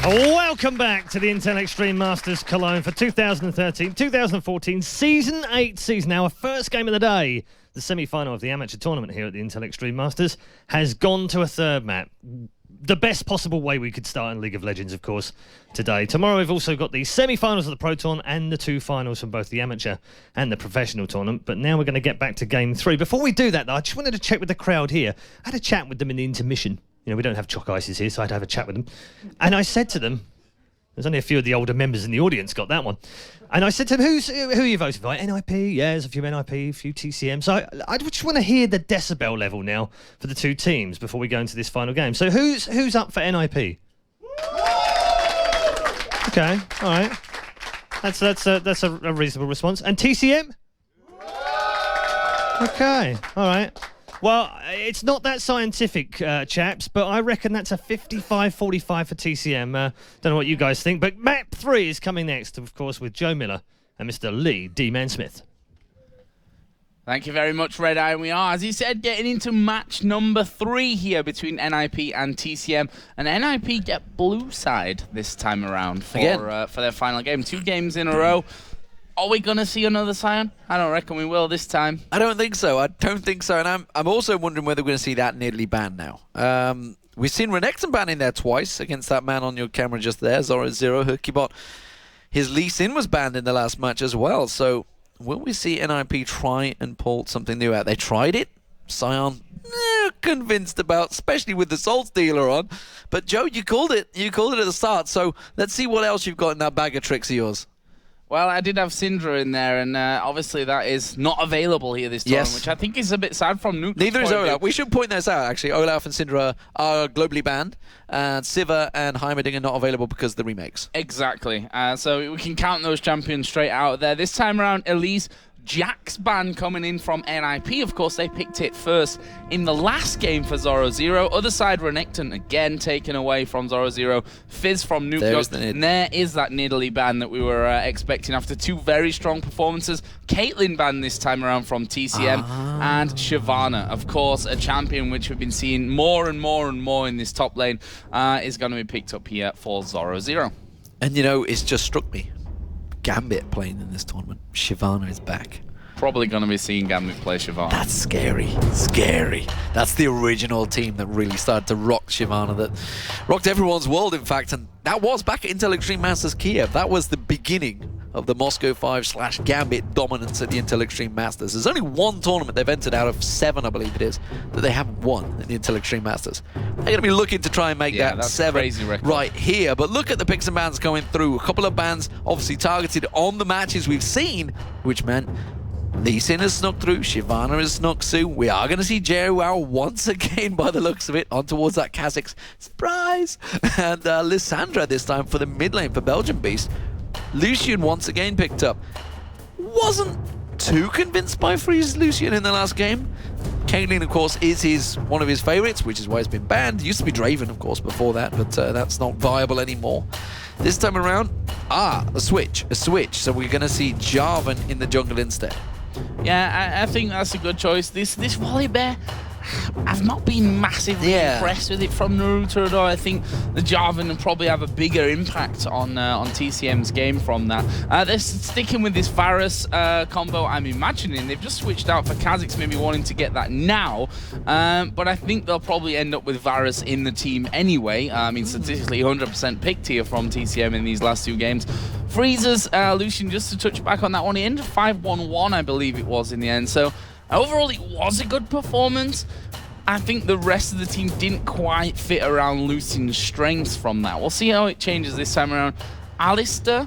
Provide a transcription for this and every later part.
Welcome back to the Intel Extreme Masters Cologne for 2013-2014 Season 8 season. Our first game of the day, the semi-final of the amateur tournament here at the Intel Extreme Masters, has gone to a third map. The best possible way we could start in League of Legends, of course, today. Tomorrow we've also got the semi-finals of the Pro Tour and the two finals from both the amateur and the professional tournament. But now we're going to get back to Game 3. Before we do that, though, I just wanted to check with the crowd here. I had a chat with them in the intermission. You know, we don't have chalk ices here, so I had to have a chat with them. And I said to them, there's only a few of the older members in the audience got that one. And I said to them, who are you voting for? NiP? Yeah, there's a few NiP, a few TCM. So I just want to hear the decibel level now for the two teams before we go into this final game. So who's up for NiP? Okay, all right. That's a reasonable response. And TCM? Okay, all right. Well, it's not that scientific, chaps, but I reckon that's a 55-45 for TCM. Don't know what you guys think, but map 3 is coming next, of course, with Joe Miller and Mr. Lee D-Man Smith. Thank you very much, Red Eye. We are, as he said, getting into match number 3 here between NiP and TCM. And NiP get blue side this time around for their final game. 2 games in a row. Are we going to see another Sion? I don't reckon we will this time. I don't think so. And I'm also wondering whether we're going to see that in Italy ban now. We've seen Renekton ban in there twice against that man on your camera just there, Zoro0, Herkybot. His Lee Sin was banned in the last match as well. So will we see NiP try and pull something new out? They tried it. Sion, convinced about, especially with the Soul Stealer on. But Joe, you called it. You called it at the start. So let's see what else you've got in that bag of tricks of yours. Well, I did have Syndra in there, and obviously that is not available here this tournament, which I think is a bit sad from Nuke's Neither is Olaf. We should point this out, actually. Olaf and Syndra are globally banned, and Siva and Heimerdinger are not available because of the remakes. Exactly. So we can count those champions straight out there. This time around, Elise, Jack's ban coming in from NiP. Of course, they picked it first in the last game for Zoro0. Other side, Renekton again taken away from Zoro0. Fizz from Nuke. And there is that Nidalee ban that we were expecting after 2 very strong performances. Caitlyn ban this time around from TCM. And Shyvana, of course, a champion which we've been seeing more and more and more in this top lane, is going to be picked up here for Zoro0. And you know, it's just struck me. Gambit playing in this tournament. Shyvana is back. Probably going to be seeing Gambit play Shyvana. That's scary. Scary. That's the original team that really started to rock Shyvana, that rocked everyone's world, in fact. And that was back at Intel Extreme Masters Kiev. That was the beginning of the Moscow 5/Gambit dominance at the Intel Extreme Masters. There's only 1 tournament they've entered out of 7, I believe it is, that they haven't won at the Intel Extreme Masters. They're going to be looking to try and make that 7 right here. But look at the picks and bans going through. A couple of bans obviously targeted on the matches we've seen, which meant Lee Sin has snuck through, Shyvana has snuck through. We are going to see JWoww once again, by the looks of it, on towards that Kha'Zix. Surprise! And Lissandra this time for the mid lane for Belgian Beast. Lucian once again picked up. Wasn't too convinced by Freeze's Lucian in the last game. Caitlyn, of course, is one of his favorites, which is why he's been banned. Used to be Draven, of course, before that, but that's not viable anymore. This time around, a switch. So we're going to see Jarvan in the jungle instead. Yeah, I think that's a good choice. This Volibear, I've not been massively impressed with it from Naruto, though. I think the Jarvan will probably have a bigger impact on TCM's game from that. They're sticking with this Varus combo, I'm imagining. They've just switched out for Kha'Zix, maybe wanting to get that now. But I think they'll probably end up with Varus in the team anyway. I mean, statistically 100% picked here from TCM in these last 2 games. Freezer's Lucian, just to touch back on that one, he ended 5-1-1, I believe it was, in the end. So overall, it was a good performance. I think the rest of the team didn't quite fit around Lucian's strengths from that. We'll see how it changes this time around. Alistair?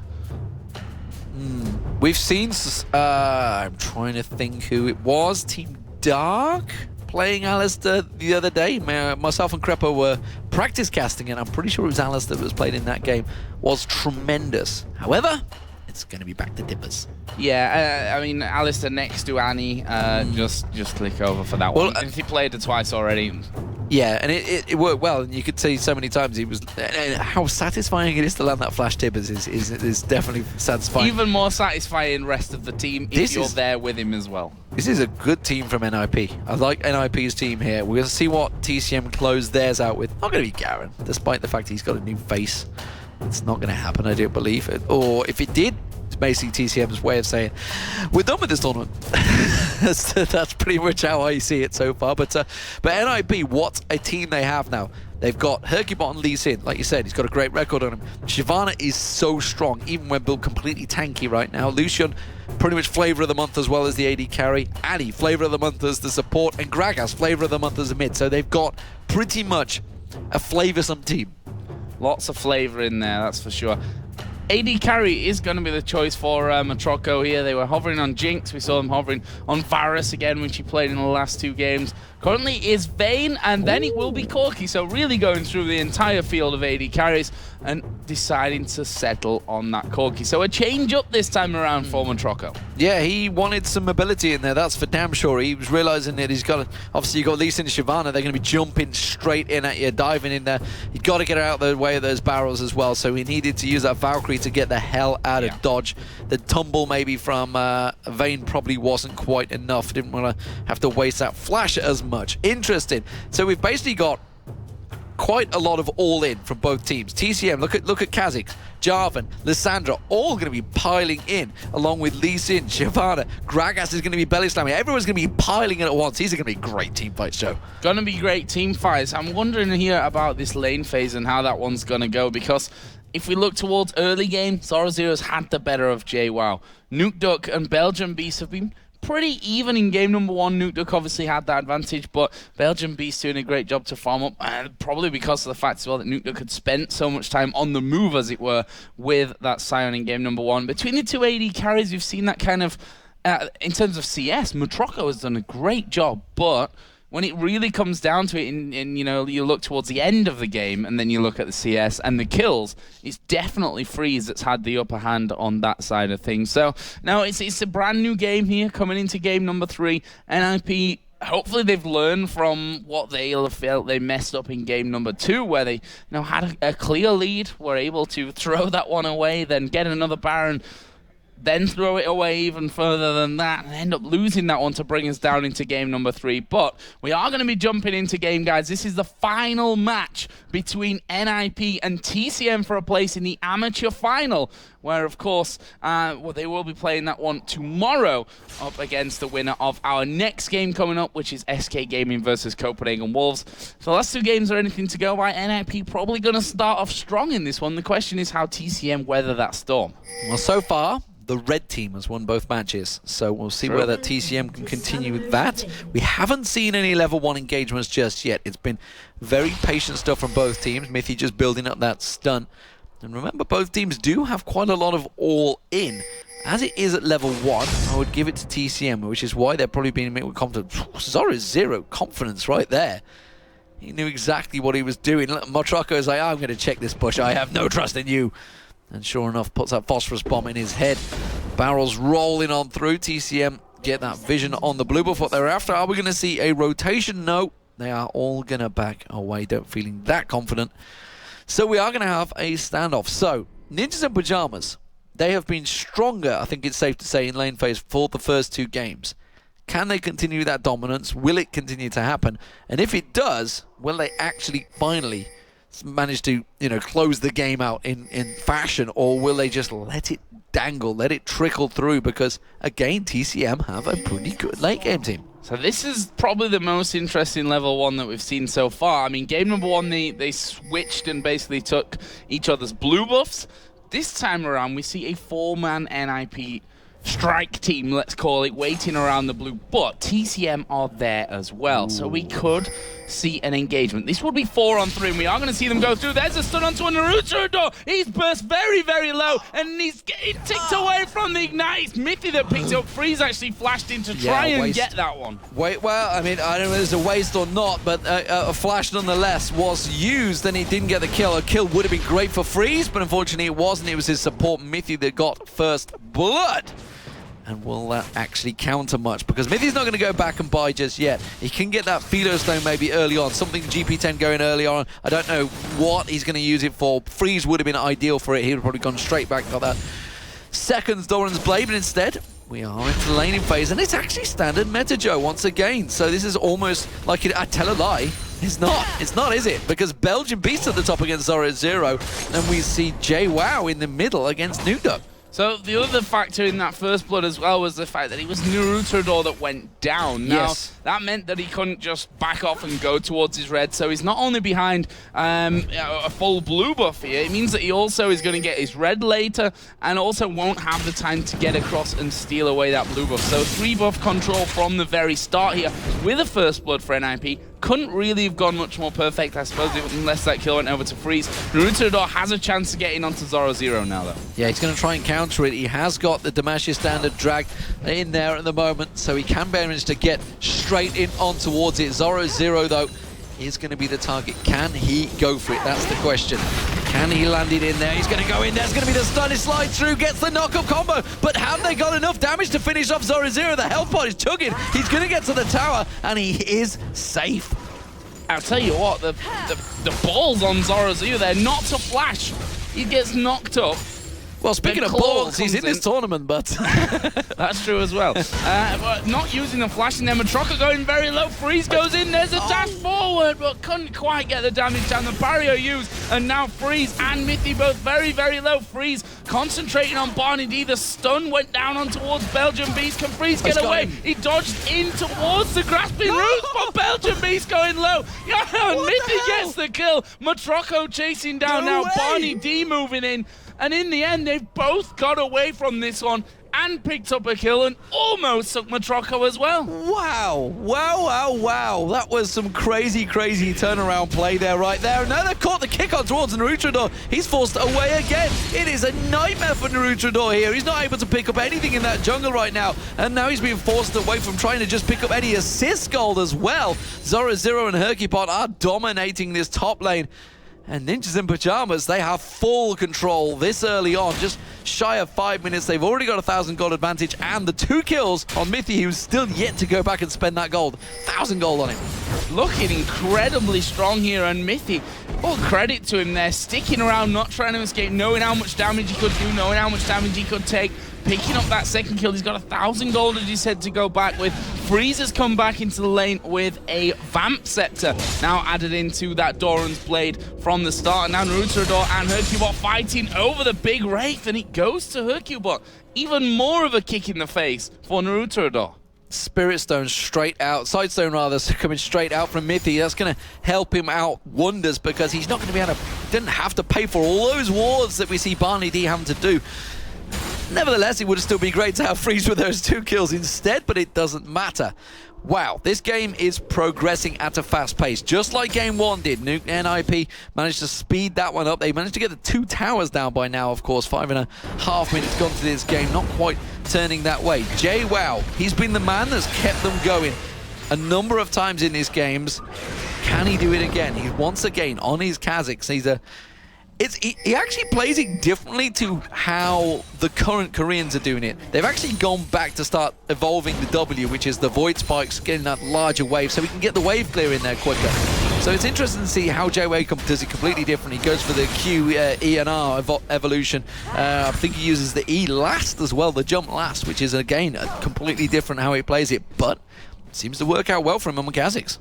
We've seen, I'm trying to think who it was, Team Dark playing Alistair the other day. Myself and Crepo were practice casting, and I'm pretty sure it was Alistair that was played in that game. Was tremendous. However, it's going to be back to Dippers. Yeah, I mean, Alistair next to Annie, just click over for that one. He played it twice already. Yeah, and it worked well, and you could see so many times he was. How satisfying it is to land that flash Tibbers is definitely satisfying. Even more satisfying rest of the team if you're there with him as well. This is a good team from NiP. I like NiP's team here. We're going to see what TCM close theirs out with. Not going to be Garen, despite the fact he's got a new face. It's not going to happen, I don't believe it. Or if it did, it's basically TCM's way of saying, we're done with this tournament. That's pretty much how I see it so far. But NiP, what a team they have now. They've got Hercubot and Lee Sin. Like you said, he's got a great record on him. Shyvana is so strong, even when built completely tanky right now. Lucian, pretty much flavor of the month as well as the AD carry. Addy, flavor of the month as the support. And Gragas, flavor of the month as a mid. So they've got pretty much a flavoursome team. Lots of flavor in there, that's for sure. AD carry is going to be the choice for Matroco here. They were hovering on Jinx. We saw them hovering on Varus again, which he played in the last 2 games. Currently is Vayne, and then it will be Corki. So really going through the entire field of AD carries and deciding to settle on that Corki. So a change up this time around for Matroco. Yeah, he wanted some mobility in there, that's for damn sure. He was realizing that he's got, obviously you got Lee Sin and Shyvana, they're going to be jumping straight in at you, diving in there. You've got to get out of the way of those barrels as well, so he needed to use that Valkyrie to get the hell out of dodge. The tumble maybe from Vayne probably wasn't quite enough. Didn't want to have to waste that flash as much. Interesting. So we've basically got quite a lot of all-in from both teams. TCM, look at Kha'Zix, Jarvan, Lissandra, all going to be piling in, along with Lee Sin, Shyvana, Gragas is going to be belly slamming. Everyone's going to be piling in at once. These are going to be great team fights, Joe. Going to be great team fights. I'm wondering here about this lane phase and how that one's going to go, because if we look towards early game, Zoro0's had the better of JWoww. Nukeduck and Belgian Beast have been pretty even in game number 1. Nukeduck obviously had that advantage, but Belgian Beast doing a great job to farm up, probably because of the fact as well that Nukeduck had spent so much time on the move, as it were, with that Sion in game number 1. Between the 2 AD carries, we've seen that kind of, in terms of CS, Matroco has done a great job, but when it really comes down to it, and you know, you look towards the end of the game, and then you look at the CS and the kills, it's definitely Freeze that's had the upper hand on that side of things. So now it's a brand new game here coming into game number 3. NiP, hopefully they've learned from what they'll have felt they messed up in game number 2, where they had a clear lead, were able to throw that one away, then get another Baron, then throw it away even further than that, and end up losing that one to bring us down into game number 3. But we are going to be jumping into game, guys. This is the final match between NiP and TCM for a place in the amateur final, where, of course, they will be playing that one tomorrow up against the winner of our next game coming up, which is SK Gaming versus Copenhagen Wolves. So the last 2 games are anything to go by. NiP probably going to start off strong in this one. The question is how TCM weather that storm. Well, so far, the red team has won both matches, so we'll see whether TCM can continue with that. We haven't seen any level 1 engagements just yet. It's been very patient stuff from both teams. Mithy just building up that stun. And remember, both teams do have quite a lot of all-in. As it is at level 1, I would give it to TCM, which is why they're probably being met with confidence. Zoro's 0 confidence right there. He knew exactly what he was doing. Matroco is like, I'm going to check this push. I have no trust in you. And sure enough, puts that phosphorus bomb in his head. Barrels rolling on through. TCM get that vision on the blue buff. What they're after. Are we going to see a rotation? No. They are all going to back away. Don't feeling that confident. So we are going to have a standoff. So, Ninjas and Pajamas, they have been stronger, I think it's safe to say, in lane phase for the first 2 games. Can they continue that dominance? Will it continue to happen? And if it does, will they actually finally manage to, close the game out in fashion, or will they just let it dangle, let it trickle through? Because again, TCM have a pretty good late game team. So this is probably the most interesting level 1 that we've seen so far. I mean, game number 1, they switched and basically took each other's blue buffs. This time around, we see a 4-man NiP strike team, let's call it, waiting around the blue, but TCM are there as well, so we could see an engagement. This would be 4-on-3, and we are going to see them go through. There's a stun onto a Naruto. He's burst very, very low, and he's getting ticked away from the ignite. It's Mithy that picked it up. Freeze actually flashed in to try and get that one. Well, I mean, I don't know if it's a waste or not, but a flash nonetheless was used, and he didn't get the kill. A kill would have been great for Freeze, but unfortunately it wasn't. It was his support, Mithy, that got first blood. And will that actually counter much? Because Mithy's not going to go back and buy just yet. He can get that Philo Stone maybe early on. Something GP10 going early on. I don't know what he's going to use it for. Freeze would have been ideal for it. He would have probably gone straight back, got that second Doran's Blade. But instead, we are into the laning phase. And it's actually standard meta, Joe, once again. So this is almost like I tell a lie. It's not, is it? Because Belgian Beast at the top against Zoro0, and we see JWoww in the middle against Nuda. So the other factor in that first blood as well was the fact that it was Naruto that went down. Now, Yes. that meant that he couldn't just back off and go towards his red, so he's not only behind a full blue buff here, it means that he also is going to get his red later and also won't have the time to get across and steal away that blue buff. So 3 buff control from the very start here with a first blood for NiP. Couldn't really have gone much more perfect, I suppose, unless that kill went over to Freeze. Naruto has a chance to get in onto Zoro0 now, though. Yeah, he's going to try and counter it. He has got the Damacia standard drag in there at the moment, so he can manage to get straight in on towards it. Zoro0, though, is going to be the target. Can he go for it? That's the question. Can he land it in there? He's going to go in there. It's going to be the stunning slide through. Gets the knock-up combo. But have they got enough damage to finish off Zoro0? The health pot is chugging. He's going to get to the tower, and he is safe. I'll tell you what, the balls on Zoro0 there, not to flash. He gets knocked up. Well, speaking of balls, he's in this tournament, but... That's true as well. But not using the flash in there. Matroka going very low. Freeze goes in. There's a dash forward, but couldn't quite get the damage down. The barrier used, and now Freeze and Mithy both very, very low. Freeze concentrating on Barney D. The stun went down on towards Belgian Beast. Can Freeze get away? He dodged in towards the grasping roots, but Belgian Beast going low. Yeah, and Mithy gets the kill. Matroka chasing down now. Barney D moving in. And in the end, they've both got away from this one and picked up a kill and almost took Matroka as well. Wow. Wow. That was some crazy turnaround play there, right there. And now they've caught the kick on towards Naruto. He's forced away again. It is a nightmare for Naruto here. He's not able to pick up anything in that jungle right now. And now he's being forced away from trying to just pick up any assist gold as well. Zoro0 and Herkypod are dominating this top lane. And Ninjas in Pajamas, they have full control this early on, just shy of 5 minutes. They've already got 1,000 gold advantage, and the 2 kills on Mithy, who's still yet to go back and spend that gold. 1,000 gold on him. Looking incredibly strong here, and Mithy, all credit to him there, sticking around, not trying to escape, knowing how much damage he could do, knowing how much damage he could take. Picking up that second kill. He's got 1,000 gold, as he said, to go back with. Freeze has come back into the lane with a Vamp Scepter, now added into that Doran's Blade from the start. And now Naruto and Hercubot fighting over the big Wraith, and it goes to Hercubot. Even more of a kick in the face for Naruto. Spirit Stone straight out, Side Stone rather, coming straight out from Mithy. That's going to help him out wonders, because he's not going to be able to, didn't have to pay for all those wards that we see Barney D having to do. Nevertheless, it would still be great to have Freeze with those 2 kills instead, but it doesn't matter. Wow, this game is progressing at a fast pace, just like Game 1 did. NiP managed to speed that one up. They managed to get the 2 towers down by now, of course. 5.5 minutes gone to this game, not quite turning that way. JWoww, he's been the man that's kept them going a number of times in these games. Can he do it again? He's once again on his Kazakhs. He actually plays it differently to how the current Koreans are doing it. They've actually gone back to start evolving the W, which is the Void Spikes, getting that larger wave, so we can get the wave clear in there quicker. So it's interesting to see how JWoww does it completely different. He goes for the Q, E, and R evolution. I think he uses the E last as well, the jump last, which is, again, completely different how he plays it, but it seems to work out well for him on the Kazakhs.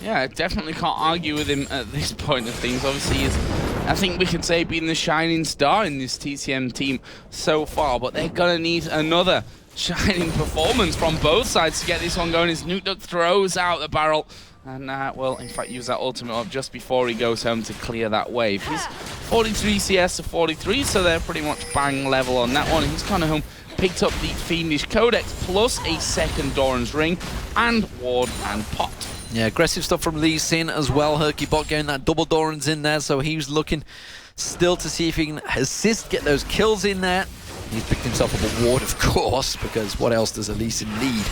Yeah, I definitely can't argue with him at this point of things. Obviously, he's, I think we can say, being the shining star in this TCM team so far, but they're going to need another shining performance from both sides to get this one going. As Nuke throws out the barrel and, well, in fact, use that ultimate up just before he goes home to clear that wave. He's 43 CS to 43, so they're pretty much bang level on that one. He's kind of home. Picked up the Fiendish Codex plus a second Doran's Ring and Ward and Pot. Yeah, aggressive stuff from Lee Sin as well. Hercubot getting that double Doran's in there, so he's looking still to see if he can assist, get those kills in there. He's picked himself up a ward, of course, because what else does Lee Sin need?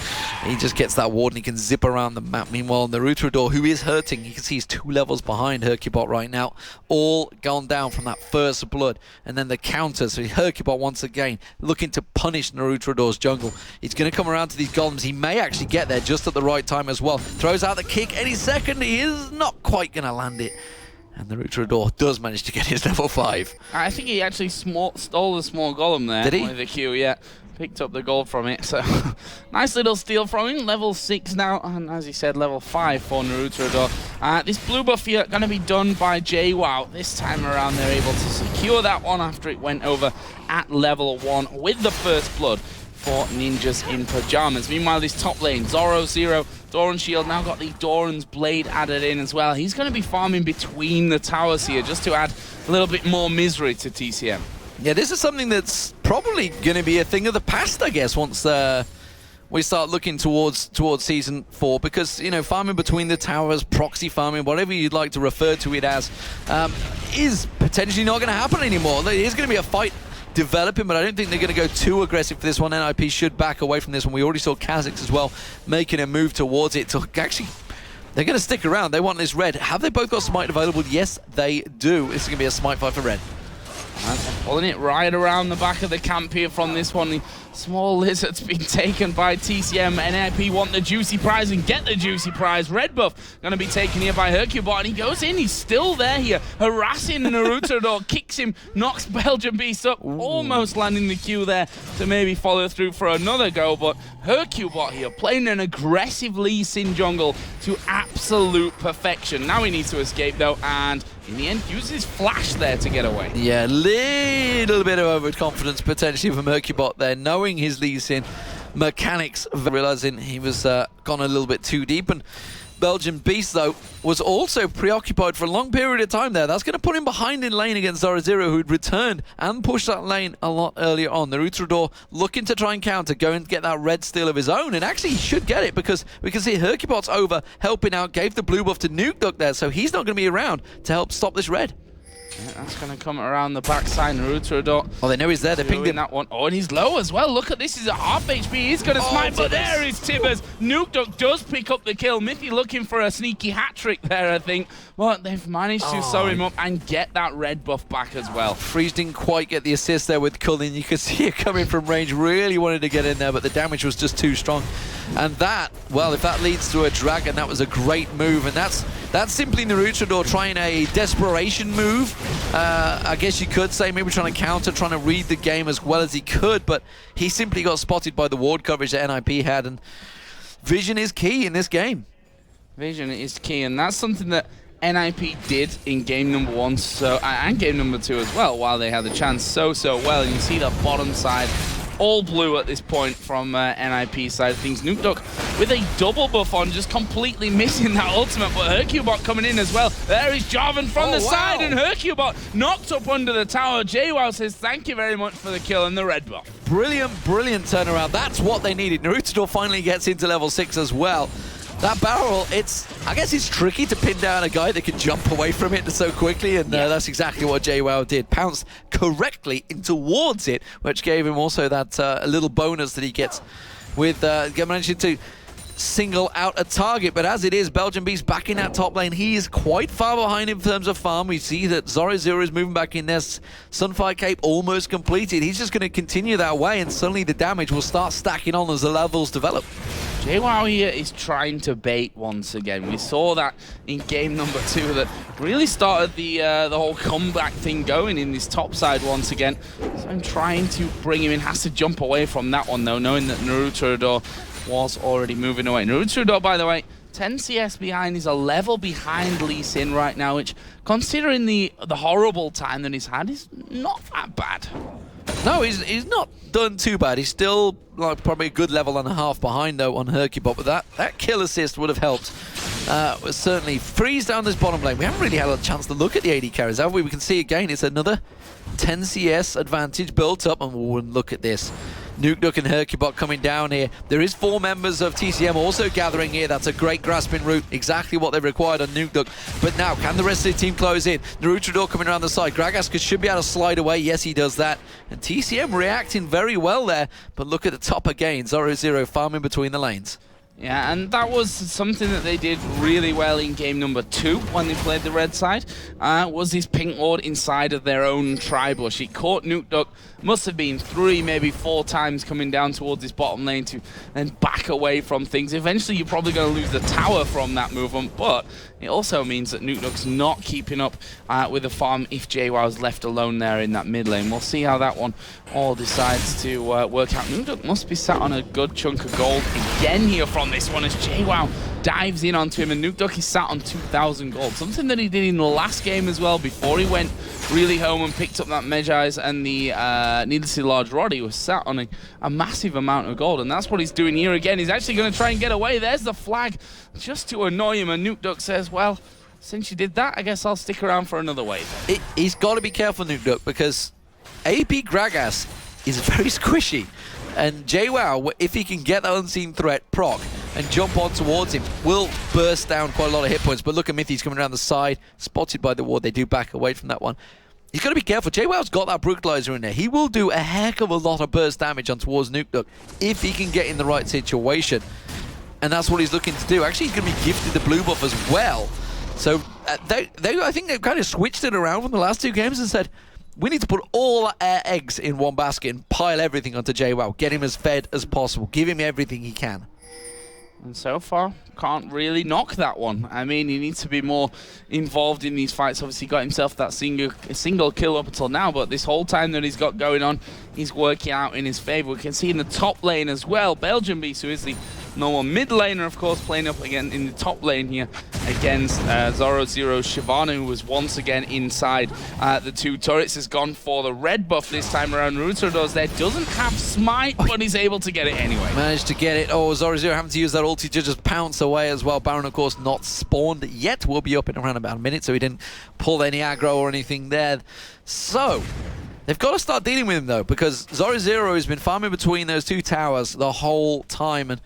He just gets that ward and he can zip around the map. Meanwhile, Naruto, who is hurting, you can see he's 2 levels behind Hercubot right now. All gone down from that first blood. And then the counter, so Hercubot once again looking to punish Naruto's jungle. He's going to come around to these golems. He may actually get there just at the right time as well. Throws out the kick any second. He is not quite going to land it. And Naruto does manage to get his level 5. I think he actually stole the small golem there. Did he? With the Q, yeah. Picked up the gold from it. So, nice little steal from him. Level 6 now. And as he said, level 5 for Naruto. This blue buff here going to be done by JWoww. This time around they're able to secure that one after it went over at level 1 with the first blood for Ninjas in Pajamas. Meanwhile, this top lane, Zoro0, Doran Shield, now got the Doran's Blade added in as well. He's going to be farming between the towers here just to add a little bit more misery to TCM. Yeah, this is something that's probably going to be a thing of the past, I guess, once we start looking towards Season 4, because, you know, farming between the towers, proxy farming, whatever you'd like to refer to it as, is potentially not going to happen anymore. There is going to be a fight developing, but I don't think they're going to go too aggressive for this one. NiP should back away from this one. We already saw Kha'Zix as well making a move towards it. So actually, they're going to stick around. They want this red. Have they both got smite available? Yes, they do. This is going to be a smite fight for red. And pulling it right around the back of the camp here from this one. The small lizard's been taken by TCM. NiP want the juicy prize and get the juicy prize. Red buff going to be taken here by Hercubot, and he goes in. He's still there here, harassing Naruto. Kicks him, knocks Belgian Beast up, almost landing the Q there to maybe follow through for another go. But Hercubot here playing an aggressive Lee Sin jungle to absolute perfection. Now he needs to escape though, and in the end, uses Flash there to get away. Yeah, little bit of overconfidence potentially from Hercubot there, knowing his Lee Sin mechanics, realizing he was gone a little bit too deep. And Belgian Beast, though, was also preoccupied for a long period of time there. That's going to put him behind in lane against Zoro0, who'd returned and pushed that lane a lot earlier on. Naruto looking to try and counter, go and get that red steal of his own, and actually he should get it, because we can see Hercubot's over, helping out, gave the blue buff to Nukeduck there, so he's not going to be around to help stop this red. Yeah, that's going to come around the backside. Naruto. Oh, they know he's there. They pinged him. That one. Oh, and he's low as well. Look at this. He's at half HP. He's going to smite, but there is Tibbers. Nukeduck does pick up the kill. Mithy looking for a sneaky hat-trick there, I think. But they've managed to sew him up and get that red buff back as well. Freeze didn't quite get the assist there with Cullen. You could see it coming from range. Really wanted to get in there, but the damage was just too strong. And that, well, if that leads to a dragon, that was a great move. And that's simply Naruto trying a desperation move. I guess you could say maybe trying to counter, trying to read the game as well as he could, but he simply got spotted by the ward coverage that NiP had, and vision is key in this game. Vision is key, and that's something that NiP did in game number 1 and game number 2 as well, while they had the chance so well. And you see the bottom side all blue at this point from NiP side of things. Nukeduck with a double buff on, just completely missing that ultimate, but Hercubot coming in as well. There is Jarvan from the side, and Hercubot knocked up under the tower. JWoww says thank you very much for the kill and the red buff. Brilliant turnaround. That's what they needed. Naruto finally gets into level 6 as well. That barrel, I guess it's tricky to pin down a guy that can jump away from it so quickly, and that's exactly what JWoww did. Pounced correctly in towards it, which gave him also that little bonus that he gets with managing to single out a target. But as it is, Belgian Beast back in that top lane. He is quite far behind in terms of farm. We see that Zoro0 is moving back in there. Sunfire Cape almost completed. He's just going to continue that way, and suddenly the damage will start stacking on as the levels develop. JWoww here is trying to bait once again. We saw that in game number 2 that really started the whole comeback thing going in this top side once again. So I'm trying to bring him in. Has to jump away from that one though, knowing that Naruto was already moving away. Naruto, by the way, 10 CS behind. He's a level behind Lee Sin right now, which, considering the horrible time that he's had, is not that bad. No, he's not done too bad. He's still like probably a good level and a half behind though on Hercubot, but that kill assist would have helped. Was certainly freeze down this bottom lane. We haven't really had a chance to look at the AD carries, have we? We can see again it's another 10 CS advantage built up, and we'll look at this. Nukeduck and Hercubot coming down here. There is 4 members of TCM also gathering here. That's a great grasping route, exactly what they required on Nukeduck. But now, can the rest of the team close in? Naruto coming around the side. Gragas should be able to slide away. Yes, he does that. And TCM reacting very well there. But look at the top again. Zoro0 farming between the lanes. Yeah, and that was something that they did really well in game number 2 when they played the red side, was this pink ward inside of their own tri-bush. It caught Nukeduck, must have been 3, maybe 4 times coming down towards this bottom lane to then back away from things. Eventually you're probably going to lose the tower from that movement, but it also means that Nukeduck's not keeping up with the farm if JWoww's left alone there in that mid lane. We'll see how that one all decides to work out. Nukeduck must be sat on a good chunk of gold again here from on this one as JWoww dives in onto him, and Nukeduck is sat on 2,000 gold. Something that he did in the last game as well before he went really home and picked up that Medjai's and the needlessly large rod. He was sat on a massive amount of gold, and that's what he's doing here again. He's actually going to try and get away. There's the flag just to annoy him, and Nukeduck says, well, since you did that, I guess I'll stick around for another wave. He's got to be careful, Nukeduck, because AP Gragas is very squishy. And JWoww, if he can get that unseen threat proc and jump on towards him, will burst down quite a lot of hit points. But look at Mithy's coming around the side, spotted by the ward. They do back away from that one. He's got to be careful. JWoww's got that Brutalizer in there. He will do a heck of a lot of burst damage on towards Nukeduck if he can get in the right situation. And that's what he's looking to do. Actually, he's going to be gifted the blue buff as well. So I think they've kind of switched it around from the last two games and said, we need to put all our eggs in one basket and pile everything onto JWoww. Get him as fed as possible. Give him everything he can. And so far, can't really knock that one. I mean, he needs to be more involved in these fights. Obviously, got himself that single kill up until now, but this whole time that he's got going on, he's working out in his favor. We can see in the top lane as well, Belgian Beast, who is the normal mid laner, of course, playing up again in the top lane here against Zoro0 Shyvana, who was once again inside the two turrets. Has gone for the red buff this time around. Rutherdoz there doesn't have smite, but he's able to get it anyway. Managed to get it. Oh, Zoro0 having to use that ulti to just pounce away as well. Baron, of course, not spawned yet. Will be up in around about a minute, so he didn't pull any aggro or anything there. So they've got to start dealing with him, though, because Zoro0 has been farming between those two towers the whole time. And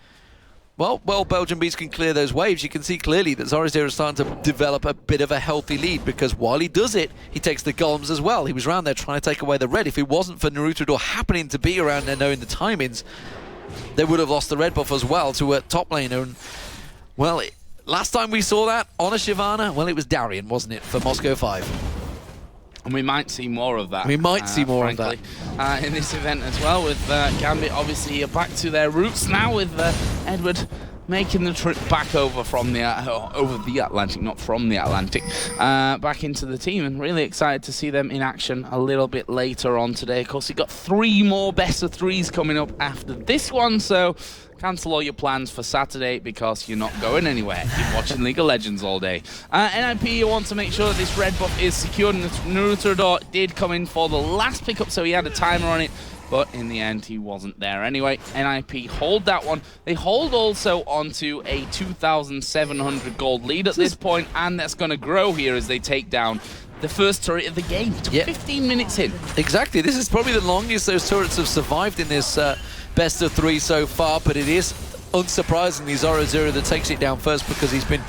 well, Belgian Beast can clear those waves. You can see clearly that Zoro0 is starting to develop a bit of a healthy lead, because while he does it, he takes the golems as well. He was around there trying to take away the red. If it wasn't for Naruto happening to be around there knowing the timings, they would have lost the red buff as well to a top laner. And, well, last time we saw that on a Shyvana, well, it was Darian, wasn't it, for Moscow 5. And we might see more of that. We might see more frankly, of that. in this event as well, with Gambit obviously back to their roots now, with Edward making the trip back over from the over the Atlantic, not from the Atlantic, back into the team, and really excited to see them in action a little bit later on today. Of course, we've got 3 more best of 3s coming up after this one, so cancel all your plans for Saturday because you're not going anywhere. You're watching League of Legends all day. NiP, you want to make sure that this red buff is secured, and Naruto did come in for the last pickup, so he had a timer on it, but in the end, he wasn't there anyway. NiP hold that one. They hold also onto a 2,700 gold lead at this point, and that's going to grow here as they take down the first turret of the game. 15 minutes in. Exactly. This is probably the longest those turrets have survived in this best of 3 so far, but it is unsurprisingly Zoro0 that takes it down first, because he's been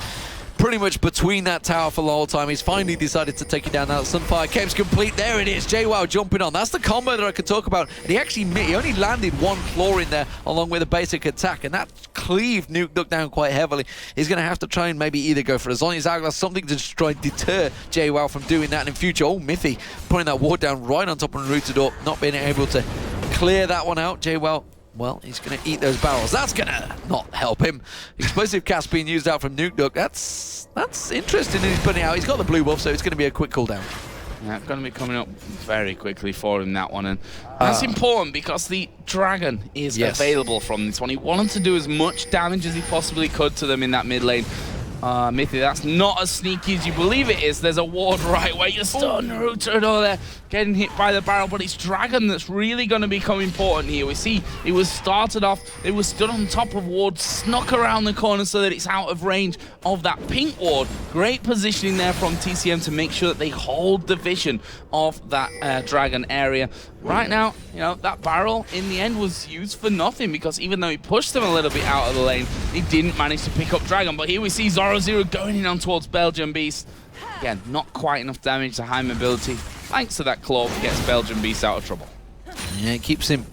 pretty much between that tower for the whole time. He's finally decided to take it down now. Sunfire Cave's complete. There it is. JWoww jumping on. That's the combo that I could talk about. And he only landed 1 claw in there along with a basic attack, and that cleaved Nukeduck down quite heavily. He's going to have to try and maybe either go for a Zhonya's Hourglass, something to just try and deter JWoww from doing that in future. Oh, Mithy putting that ward down right on top of Naruto, not being able to clear that one out. JWoww, well, he's going to eat those barrels. That's going to not help him. Explosive cast being used out from Nukeduck. That's interesting that he's putting it out. He's got the blue buff, so it's going to be a quick cooldown. Yeah, going to be coming up very quickly for him, that one. And that's important because the dragon is available from this one. He wanted to do as much damage as he possibly could to them in that mid lane. Mithy, that's not as sneaky as you believe it is. There's a ward right where you stun Naruto there, getting hit by the barrel, but it's Dragon that's really going to become important here. We see it was started off, it was stood on top of ward, snuck around the corner so that it's out of range of that pink ward. Great positioning there from TCM to make sure that they hold the vision of that Dragon area. Right now, you know, that barrel in the end was used for nothing, because even though he pushed them a little bit out of the lane, he didn't manage to pick up Dragon. But here we see Zoro0 going in on towards Belgian Beast. Again, not quite enough damage to high mobility. Thanks to that claw, gets Belgian Beast out of trouble. Yeah, it keeps him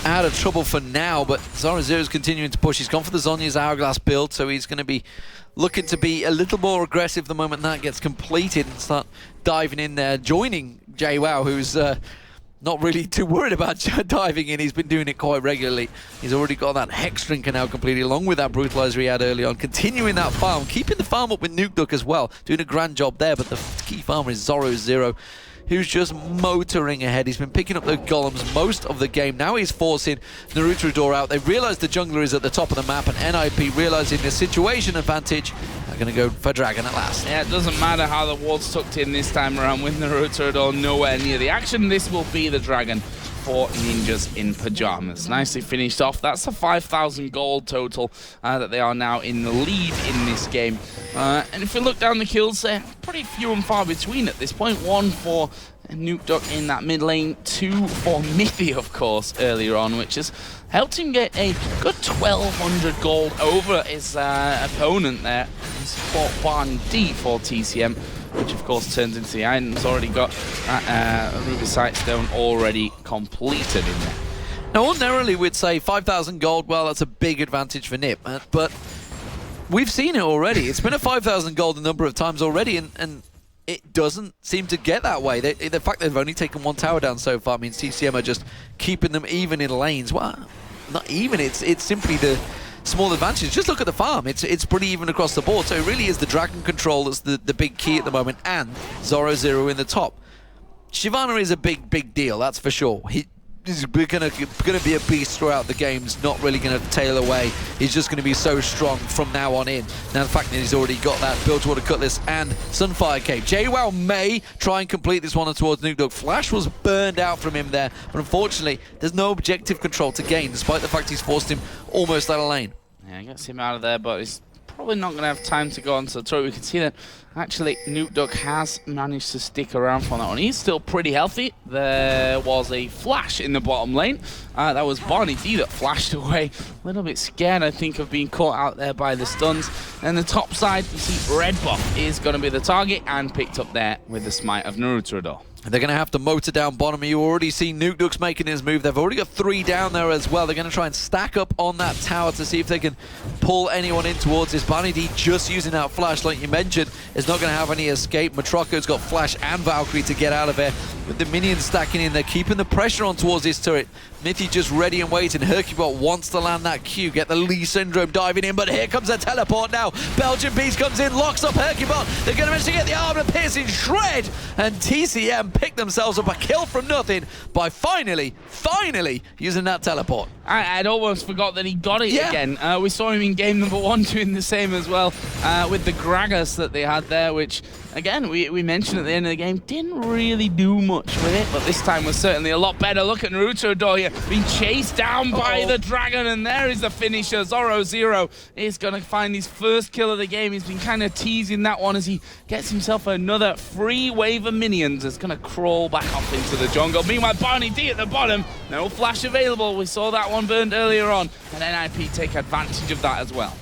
out of trouble for now, but Zoro0 is continuing to push. He's gone for the Zhonya's Hourglass build, so he's going to be looking to be a little more aggressive the moment that gets completed and start diving in there, joining JWoww, who's not really too worried about diving in. He's been doing it quite regularly. He's already got that Hex Drinker now completed, along with that Brutalizer he had early on. Continuing that farm, keeping the farm up with Nukeduck as well. Doing a grand job there, but the key farmer is Zoro0. who's just motoring ahead. He's been picking up the golems most of the game. Now he's forcing Naruto out. They realize the jungler is at the top of the map, and NiP, realizing the situation advantage, are going to go for Dragon at last. Yeah, it doesn't matter how the ward's tucked in this time around with Naruto nowhere near the action. This will be the Dragon for Ninjas in Pajamas. Nicely finished off. That's a 5,000 gold total that they are now in the lead in this game. And if we look down the kills, they're pretty few and far between at this point. 1 for NukeDuck in that mid lane, 2 for NiP, of course, earlier on, which has helped him get a good 1,200 gold over his opponent there. He's fought Barney D for TCM, which of course turns into the item. He's already got Ruby Sightstone already completed in there. Now, ordinarily we'd say 5,000 gold, well, that's a big advantage for NiP, but we've seen it already. It's been a 5,000 gold a number of times already, and it doesn't seem to get that way. The fact they've only taken 1 tower down so far means TCM are just keeping them even in lanes. Well, not even, it's simply the small advantage. Just look at the farm. It's pretty even across the board. So it really is the Dragon control that's the big key at the moment, and Zoro Zero in the top. Shyvana is a big deal, that's for sure. He's gonna be a beast throughout the game. He's not really gonna tail away. He's just gonna be so strong from now on in. Now the fact that he's already got that Bilgewater Cutlass and Sunfire Cape. JWoww may try and complete this one towards NukeDuck. Flash was burned out from him there, but unfortunately there's no objective control to gain, despite the fact he's forced him almost out of lane. Yeah, gets him out of there, but he's probably not going to have time to go onto the turret. We can see that actually NukeDuck has managed to stick around for that one. He's still pretty healthy. There was a flash in the bottom lane. That was Barney D that flashed away. A little bit scared, I think, of being caught out there by the stuns. And the top side, you see Red Buff is going to be the target and picked up there with the smite of Naruto. They're going to have to motor down bottom. You already see NukeDuck's making his move. They've already got 3 down there as well. They're going to try and stack up on that tower to see if they can pull anyone in towards this. Barney D just using that flash, like you mentioned, is not going to have any escape. Matroko's got flash and Valkyrie to get out of there. With the minions stacking in, they're keeping the pressure on towards this turret. Mithy just ready and waiting. Hercubot wants to land that Q, get the Lee Syndrome diving in, but here comes a teleport now. Belgian Beast comes in, locks up Hercubot. They're going to manage to get the armor piercing shred, and TCM pick themselves up a kill from nothing by finally using that teleport. I'd almost forgot that he got it again. We saw him in game number 1 doing the same as well with the Gragas that they had there, which, again, we mentioned at the end of the game, didn't really do much with it, but this time was certainly a lot better. Look at Naruto here, being chased down by the Dragon, and there is the finisher. Zoro Zero is going to find his first kill of the game. He's been kind of teasing that one as he gets himself another free wave of minions. It's going to crawl back off into the jungle. Meanwhile, Barney D at the bottom, no flash available. We saw that one burned earlier on, and NiP take advantage of that as well.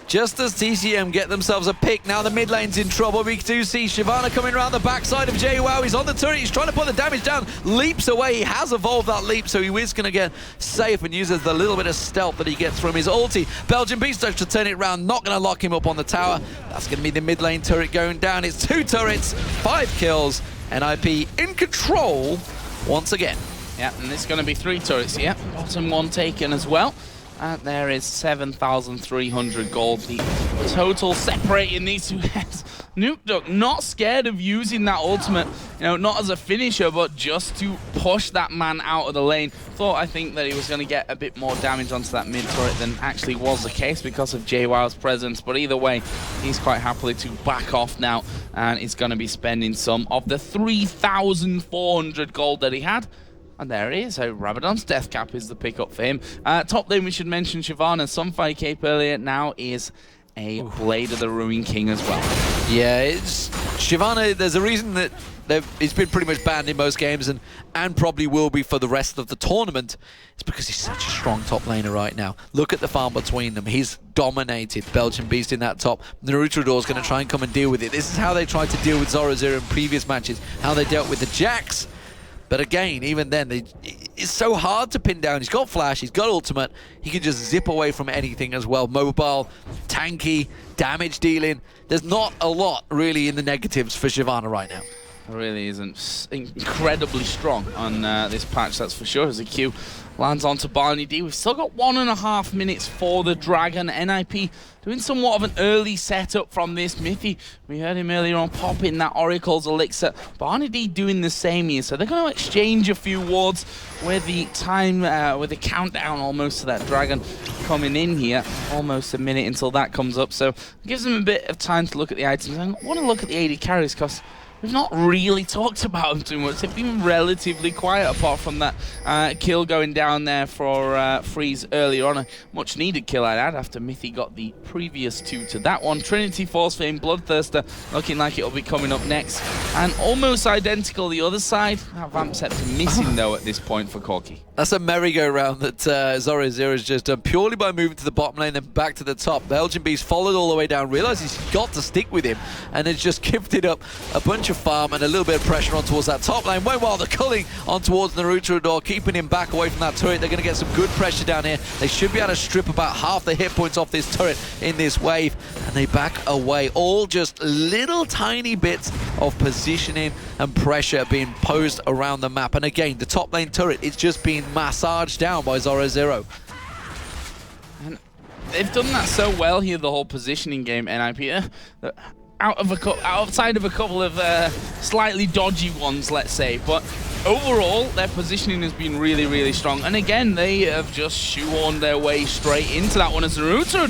Just as TCM get themselves a pick, now the mid lane's in trouble. We do see Shyvana coming around the backside of JWoww. He's on the turret, he's trying to put the damage down, leaps away. He has evolved that leap, so he is going to get safe and uses the little bit of stealth that he gets from his ulti. Belgian Beast starts to turn it around, not going to lock him up on the tower. That's going to be the mid lane turret going down. It's 2 turrets, 5 kills, NiP in control once again. Yeah, and it's going to be 3 turrets here. Bottom one taken as well. And there is 7,300 gold. The total separating these two heads. NukeDuck not scared of using that ultimate, you know, not as a finisher, but just to push that man out of the lane. I think that he was going to get a bit more damage onto that mid turret than actually was the case because of JWoww's presence. But either way, he's quite happily to back off now, and he's going to be spending some of the 3,400 gold that he had. And there he is. So Rabadon's death cap is the pickup for him. Top lane, we should mention Shyvana. Sunfire Cape earlier, now is a Blade of the Ruin King as well. Yeah, it's Shyvana. There's a reason that he's been pretty much banned in most games, and probably will be for the rest of the tournament. It's because he's such a strong top laner right now. Look at the farm between them. He's dominated Belgian Beast in that top. Naruto is going to try and come and deal with it. This is how they tried to deal with Zoro Zero in previous matches, how they dealt with the Jax. But again, even then, it's so hard to pin down. He's got flash, he's got ultimate, he can just zip away from anything as well. Mobile, tanky, damage dealing. There's not a lot really in the negatives for Shyvana right now. really isn't incredibly strong on this patch, that's for sure, as the Q lands onto Barney D. We've still got 1.5 minutes for the Dragon. NiP doing somewhat of an early setup from this. Mithy, we heard him earlier on popping that Oracle's Elixir. Barney D doing the same here, so they're going to exchange a few wards with the time, with the countdown almost to that Dragon coming in here. Almost a minute until that comes up, so it gives them a bit of time to look at the items. I want to look at the AD carries because we've not really talked about them too much. They've been relatively quiet apart from that kill going down there for Freeze earlier on. A much needed kill I'd add after Mithy got the previous 2 to that one. Trinity Force Flame, Bloodthirster looking like it'll be coming up next. And almost identical the other side. Vamp Scepter missing though at this point for Corki. That's a merry-go-round that Zoro0 has just done purely by moving to the bottom lane and back to the top. Belgian Beast followed all the way down, realized he's got to stick with him, and has just gifted up a bunch of farm and a little bit of pressure on towards that top lane. Meanwhile, they're culling on towards Naruto, keeping him back away from that turret. They're going to get some good pressure down here. They should be able to strip about half the hit points off this turret in this wave, and they back away. All just little tiny bits of positioning and pressure being posed around the map. And again, the top lane turret is just being massaged down by Zoro0. And they've done that so well here, the whole positioning game, NiP. Outside of a couple of slightly dodgy ones, let's say, but overall their positioning has been really, really strong. And again, they have just shoehorned their way straight into that one as Naruto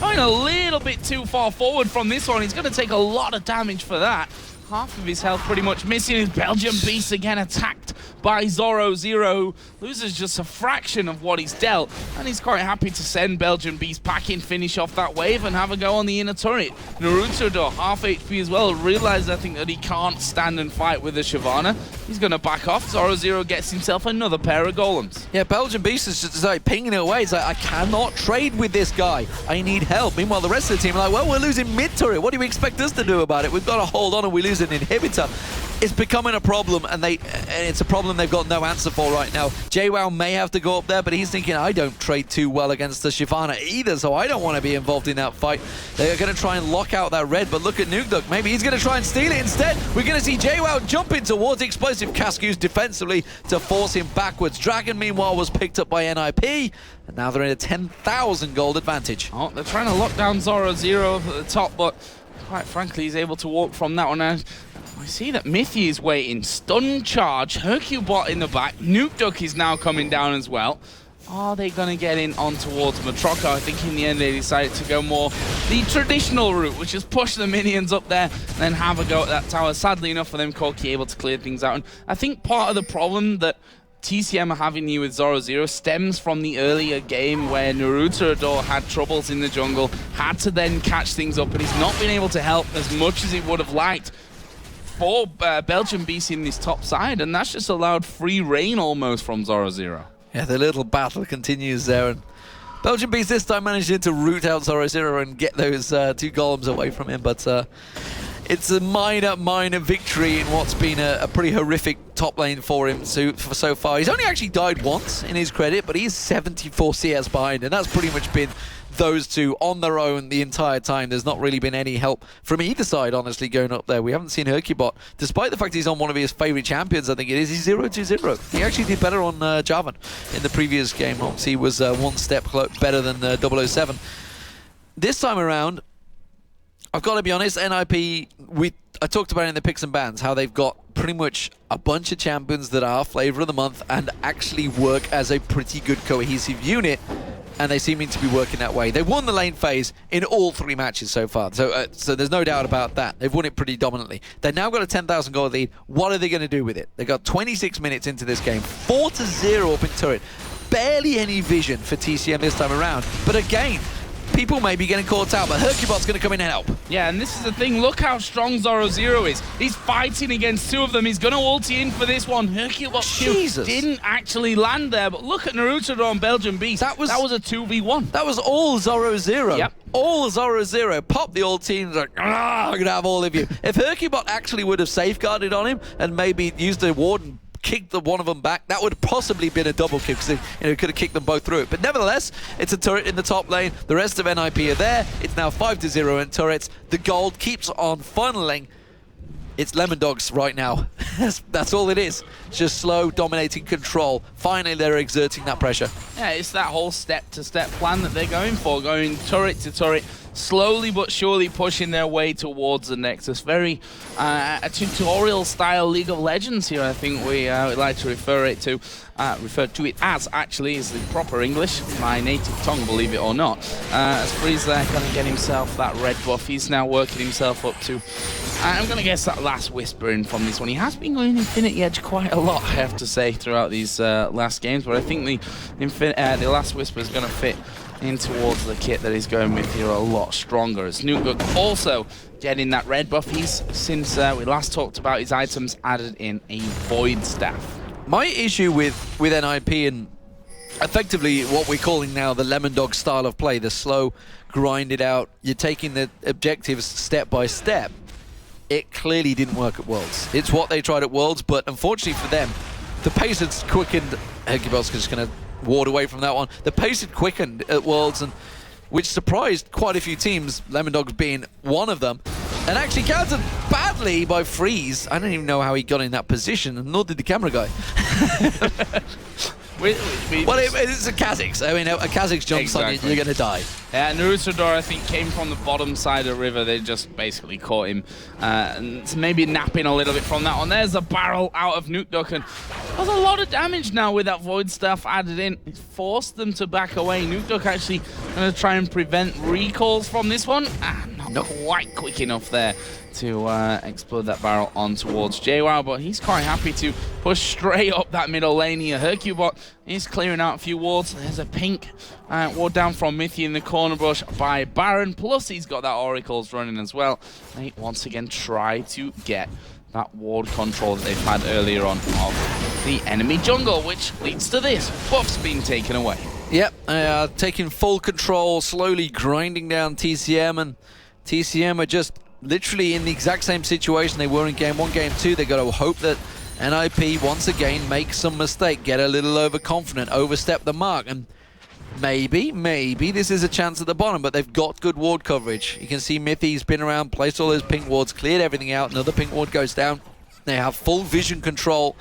going a little bit too far forward from this one. He's going to take a lot of damage for that. Half of his health pretty much missing. His Belgian Beast again attacked by Zoro0. Loses just a fraction of what he's dealt, and he's quite happy to send Belgian Beast back in, finish off that wave, and have a go on the inner turret. Naruto, half HP as well, realized I think that he can't stand and fight with the Shyvana. He's going to back off. Zoro0 gets himself another pair of golems. Yeah, Belgian Beast is just like pinging it away. It's like, I cannot trade with this guy. I need help. Meanwhile, the rest of the team are like, well, we're losing mid-turret. What do you expect us to do about it? We've got to hold on and we lose an inhibitor. It's becoming a problem, and it's a problem they've got no answer for right now. JWoww may have to go up there, but he's thinking, I don't trade too well against the Shyvana either, so I don't want to be involved in that fight. They're going to try and lock out that red, but look at Nukeduck. Maybe he's going to try and steal it instead. We're going to see JWoww jumping towards Explosive Cask used defensively to force him backwards. Dragon, meanwhile, was picked up by NiP, and now they're in a 10,000 gold advantage. Oh, they're trying to lock down Zoro0 up at the top, but quite frankly, he's able to walk from that one out. I see that Mithy is waiting. Stun charge. Hercubot in the back. Nukeduck is now coming down as well. Are they going to get in on towards Matroka? I think in the end they decided to go more the traditional route, which is push the minions up there and then have a go at that tower. Sadly enough for them, Corki able to clear things out. And I think part of the problem that TCM are having here with Zoro0 stems from the earlier game where Naruto had troubles in the jungle, had to then catch things up, and he's not been able to help as much as he would have liked for Belgian Beast in this top side, and that's just allowed free reign almost from Zoro0. Yeah, the little battle continues there, and Belgian Beast this time managing to root out Zoro0 and get those 2 golems away from him, but it's a minor victory in what's been a pretty horrific top lane for him so far. He's only actually died once in his credit, but he's 74 CS behind, and that's pretty much been those two on their own the entire time. There's not really been any help from either side, honestly, going up there. We haven't seen Hercubot, despite the fact he's on one of his favorite champions, I think it is. He's 0-2-0. He actually did better on Jarvan in the previous game. Obviously, he was one step better than 007. This time around, I've got to be honest, NiP, I talked about it in the picks and bans, how they've got pretty much a bunch of champions that are flavor of the month and actually work as a pretty good cohesive unit, and they seem to be working that way. They've won the lane phase in all 3 matches so far, so there's no doubt about that. They've won it pretty dominantly. They've now got a 10,000 gold lead. What are they going to do with it? They've got 26 minutes into this game, 4-0 up in turret. Barely any vision for TCM this time around, but again, people may be getting caught out, but Hercubot's going to come in and help. Yeah, and this is the thing. Look how strong Zoro0 is. He's fighting against 2 of them. He's going to ulti in for this one. Hercubot didn't actually land there, but look at Naruto on Belgian Beast. That was a 2v1. That was all Zoro0. Yep. All Zoro0. Pop the old team. Like, I'm going to have all of you. If Hercubot actually would have safeguarded on him and maybe used the ward and kicked one of them back, that would have possibly been a double kick, because it could have kicked them both through it. But nevertheless, it's a turret in the top lane. The rest of NiP are there. It's now 5-0 in turrets. The gold keeps on funneling. it's Lemon Dogs right now. That's all it is. It's just slow, dominating control. Finally, they're exerting that pressure. Yeah, it's that whole step-to-step plan that they're going for, going turret to turret, slowly but surely pushing their way towards the Nexus. Very a tutorial-style League of Legends here, I think we like to refer to it as, actually, is the proper English, my native tongue, believe it or not. As Freeze there going to get himself that red buff, he's now working himself up to, I'm going to guess, that last Whispering from this one. He has been going Infinity Edge quite a lot, I have to say, throughout these last games, but I think the last Whisper is going to fit in towards the kit that he's going with here a lot stronger. As Nukuk also getting that red buff. He's, since we last talked about his items, added in a Void Staff. My issue with NiP and effectively what we're calling now the Lemon Dog style of play, the slow, grind it out, you're taking the objectives step by step, it clearly didn't work at Worlds. It's what they tried at Worlds, but unfortunately for them, the pace had quickened. Hercubot's just going to ward away from that one. The pace had quickened at Worlds, and which surprised quite a few teams, Lemon Dogs being one of them, and actually countered badly by Freeze. I don't even know how he got in that position, and nor did the camera guy. Well, it's a Kha'Zix. I mean, a Kha'Zix jumps on you, you're going to die. Yeah, Narusador, I think, came from the bottom side of the river. They just basically caught him. And maybe napping a little bit from that one. There's a barrel out of Nukuk, and there's a lot of damage now with that Void Staff added in. It forced them to back away. Nukuk actually going to try and prevent recalls from this one. Not quite quick enough there to explode that barrel on towards JWoww, but he's quite happy to push straight up that middle lane here. Hercubot is clearing out a few wards. There's a pink ward down from Mithy in the corner bush by Baron, plus he's got that Oracles running as well. They once again try to get that ward control that they've had earlier on of the enemy jungle, which leads to this. Buff's being taken away. Yep, taking full control, slowly grinding down TCM, and TCM are just literally in the exact same situation they were in Game 1, Game 2. They got to hope that NiP once again makes some mistake, get a little overconfident, overstep the mark, and maybe this is a chance at the bottom, but they've got good ward coverage. You can see Mithy's been around, placed all those pink wards, cleared everything out, another pink ward goes down. They have full vision control,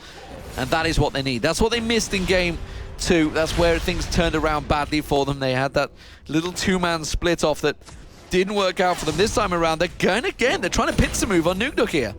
and that is what they need. That's what they missed in Game 2. That's where things turned around badly for them. They had that little two-man split off that didn't work out for them this time around. They're going again. They're trying to pincer move on Nukuk here.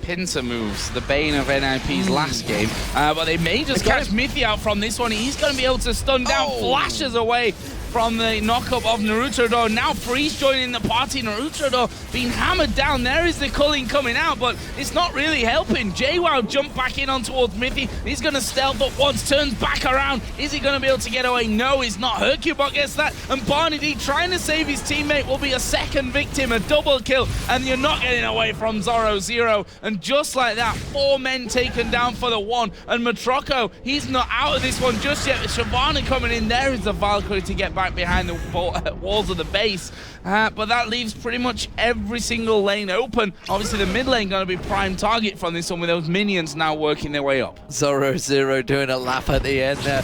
Pincer moves, the bane of NiP's last game. But they may just catch Mithy out from this one. He's going to be able to stun down, flashes away from the knockup of Naruto. Now Freeze joining the party. Naruto being hammered down. There is the culling coming out, but it's not really helping. JWoww jumped back in on towards Mithy. He's going to stealth up once, turns back around. Is he going to be able to get away? No, he's not. Hercubot gets that, and Barney D trying to save his teammate will be a second victim, a double kill, and you're not getting away from Zoro Zero. And just like that, 4 men taken down for the 1, and Matroko, he's not out of this one just yet. Shyvana coming in. There is the Valkyrie to get back behind the walls of the base, but that leaves pretty much every single lane open. Obviously the mid lane going to be prime target from this one, with those minions now working their way up. Zoro Zero doing a laugh at the end there.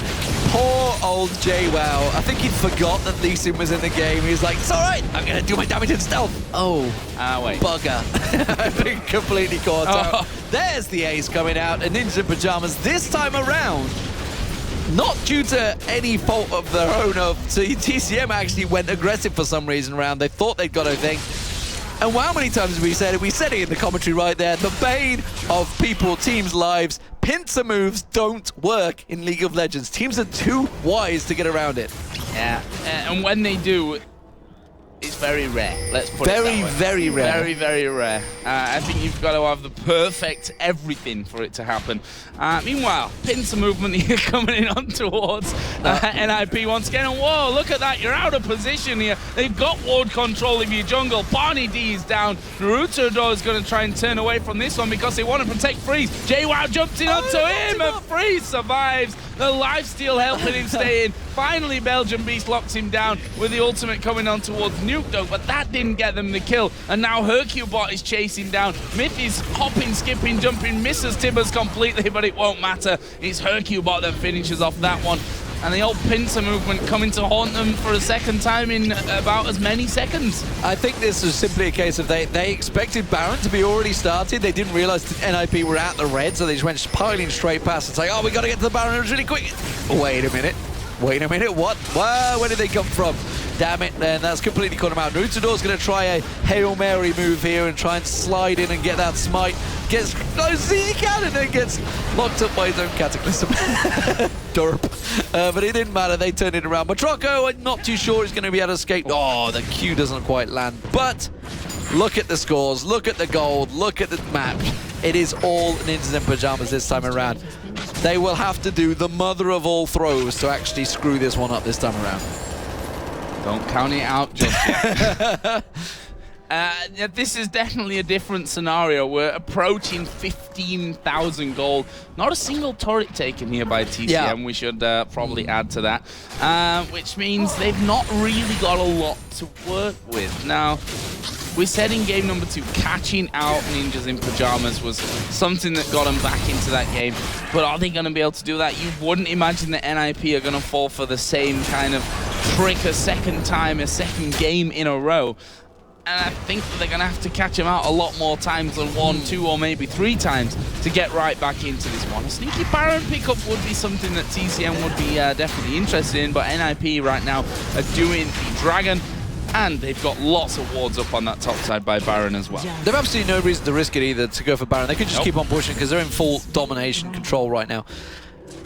Poor old JWoww. I think he'd forgot that Lee Sin was in the game. He was like, it's alright, I'm going to do my damage in stealth. Wait. Bugger. I've been completely caught up. There's the ace coming out, and Ninja Pajamas this time around, not due to any fault of their own. TCM actually went aggressive for some reason around. They thought they'd got a thing. And how many times have we said it? We said it in the commentary right there. The bane of people, teams' lives. Pincer moves don't work in League of Legends. Teams are too wise to get around it. Yeah, and when they do, it's very rare. Let's put it that way. Very rare. Very, very rare. I think you've got to have the perfect everything for it to happen. Meanwhile, pincer movement here coming in on towards NiP once again. And whoa, look at that. You're out of position here. They've got ward control of your jungle. Barney D is down. Naruto is going to try and turn away from this one because they want to protect Freeze. JWoww jumps in onto him, and Freeze survives. The lifesteal helping him stay in. Finally, Belgian Beast locks him down with the ultimate coming on towards Nukuk, but that didn't get them the kill. And now Hercubot is chasing down. Mithy's hopping, skipping, jumping, misses Tibbers completely, but it won't matter. It's Hercubot that finishes off that one. and the old pincer movement coming to haunt them for a second time in about as many seconds. I think this was simply a case of they expected Baron to be already started. They didn't realize that NiP were at the red, so they just went piling straight past and say, oh, we got to get to the Baron really quick. Wait a minute, what? Where did they come from? Damn it, then that's completely caught him out. Nutador's going to try a Hail Mary move here and try and slide in and get that smite. Gets close as he can and then gets locked up by his own Cataclysm. Derp. But it didn't matter, they turned it around. Matrocco, I'm not too sure he's going to be able to escape. Oh, the Q doesn't quite land. But look at the scores, look at the gold, look at the match. It is all Ninjas in Pajamas this time around. They will have to do the mother of all throws to actually screw this one up this time around. Don't count it out just yet. This is definitely a different scenario. We're approaching 15,000 gold. Not a single turret taken here by TCM. Yeah. We should probably add to that. Which means they've not really got a lot to work with. Now, we said in game number 2, catching out Ninjas in Pajamas was something that got them back into that game. But are they going to be able to do that? You wouldn't imagine that NiP are going to fall for the same kind of trick a second game in a row. And I think that they're going to have to catch him out a lot more times than 1, 2, or maybe 3 times to get right back into this one. A sneaky Baron pickup would be something that TCM would be definitely interested in, but NiP right now are doing the Dragon, and they've got lots of wards up on that top side by Baron as well. They've absolutely no reason to risk it either to go for Baron. They could just keep on pushing because they're in full domination control right now.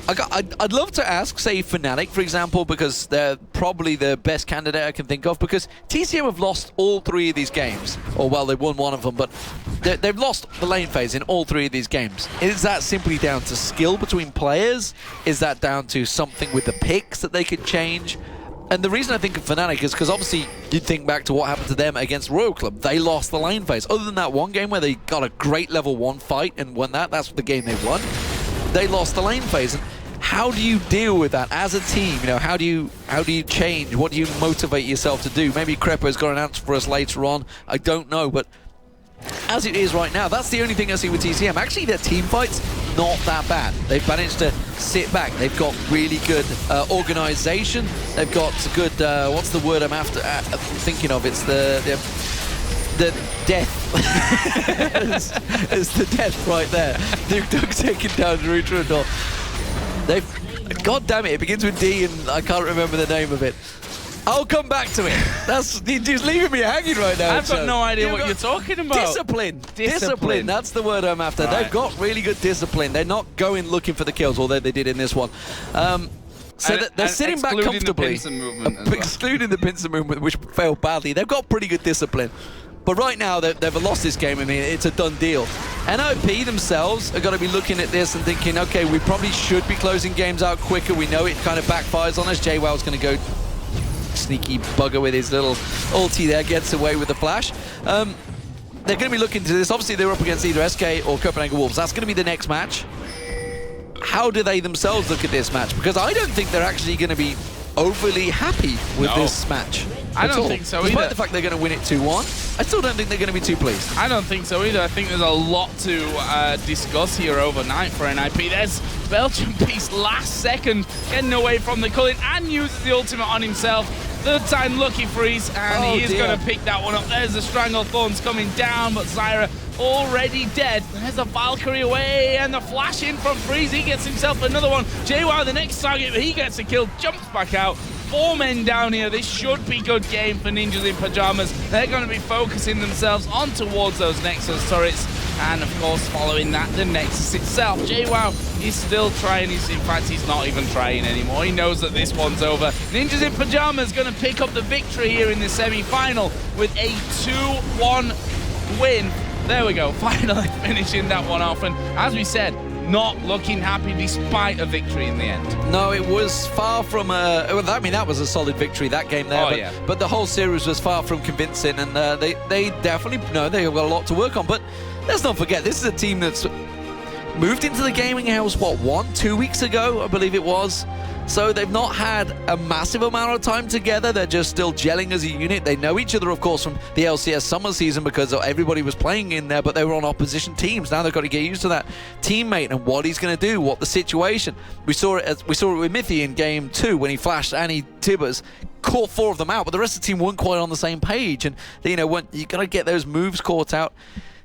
I'd love to ask, say, Fnatic, for example, because they're probably the best candidate I can think of, because TCM have lost all 3 of these games. Or, well, they won one of them, but they've lost the lane phase in all 3 of these games. Is that simply down to skill between players? Is that down to something with the picks that they could change? And the reason I think of Fnatic is because obviously you'd think back to what happened to them against Royal Club. They lost the lane phase. Other than that one game where they got a great level 1 fight and won that's the game they won. They lost the lane phase. And how do you deal with that as a team? You know, how do you change? What do you motivate yourself to do? Maybe Crepo's got an answer for us later on. I don't know, but as it is right now, that's the only thing I see with TCM. Actually, their team fights, not that bad. They've managed to sit back. They've got really good organization. They've got good, what's the word I'm thinking of? It's the death. it's the death right there. Duke taking down Nutador. God damn it, it begins with D and I can't remember the name of it. I'll come back to it. He's leaving me hanging right now. I've got no idea what you're talking about. Discipline. That's the word I'm after. Right. They've got really good discipline. They're not going looking for the kills, although they did in this one. So they're sitting back comfortably. Excluding the pincer movement, which failed badly. They've got pretty good discipline. But right now, they've lost this game. I mean, it's a done deal. NiP themselves are going to be looking at this and thinking, okay, we probably should be closing games out quicker. We know it kind of backfires on us. JWoww's going to go sneaky bugger with his little ulti there, gets away with the flash. They're going to be looking to this. Obviously, they're up against either SK or Copenhagen Wolves. That's going to be the next match. How do they themselves look at this match? Because I don't think they're actually going to be overly happy with this match. I don't think so either. Despite the fact they're going to win it 2-1, I still don't think they're going to be too pleased. I don't think so either. I think there's a lot to discuss here overnight for NiP. There's Belgian Beast last second getting away from the Cullen and uses the ultimate on himself. Third time lucky freeze, and he is going to pick that one up. There's the Stranglethorns coming down, but Zyra already dead. There's a Valkyrie away, and the flash in from Freeze. He gets himself another one. JWoww, the next target, but he gets a kill, jumps back out. 4 men down here. This should be good game for Ninjas in Pajamas. They're going to be focusing themselves on towards those Nexus turrets. And of course, following that, the Nexus itself. JWoww is still trying. In fact, he's not even trying anymore. He knows that this one's over. Ninjas in Pajamas going to pick up the victory here in the semi-final with a 2-1 win. There we go, finally finishing that one off. And as we said, not looking happy despite a victory in the end. No, it was far from I mean, that was a solid victory, that game there. But the whole series was far from convincing, and they definitely know they've got a lot to work on. But let's not forget, this is a team that's moved into the gaming house, what, 1-2 weeks ago, I believe it was. So they've not had a massive amount of time together. They're just still gelling as a unit. They know each other, of course, from the LCS summer season because everybody was playing in there, but they were on opposition teams. Now they've got to get used to that teammate and what he's going to do, what the situation. We saw it with NiP in Game 2 when he flashed Annie Tibbers, caught 4 of them out, but the rest of the team weren't quite on the same page. And, you know, when you got to get those moves caught out.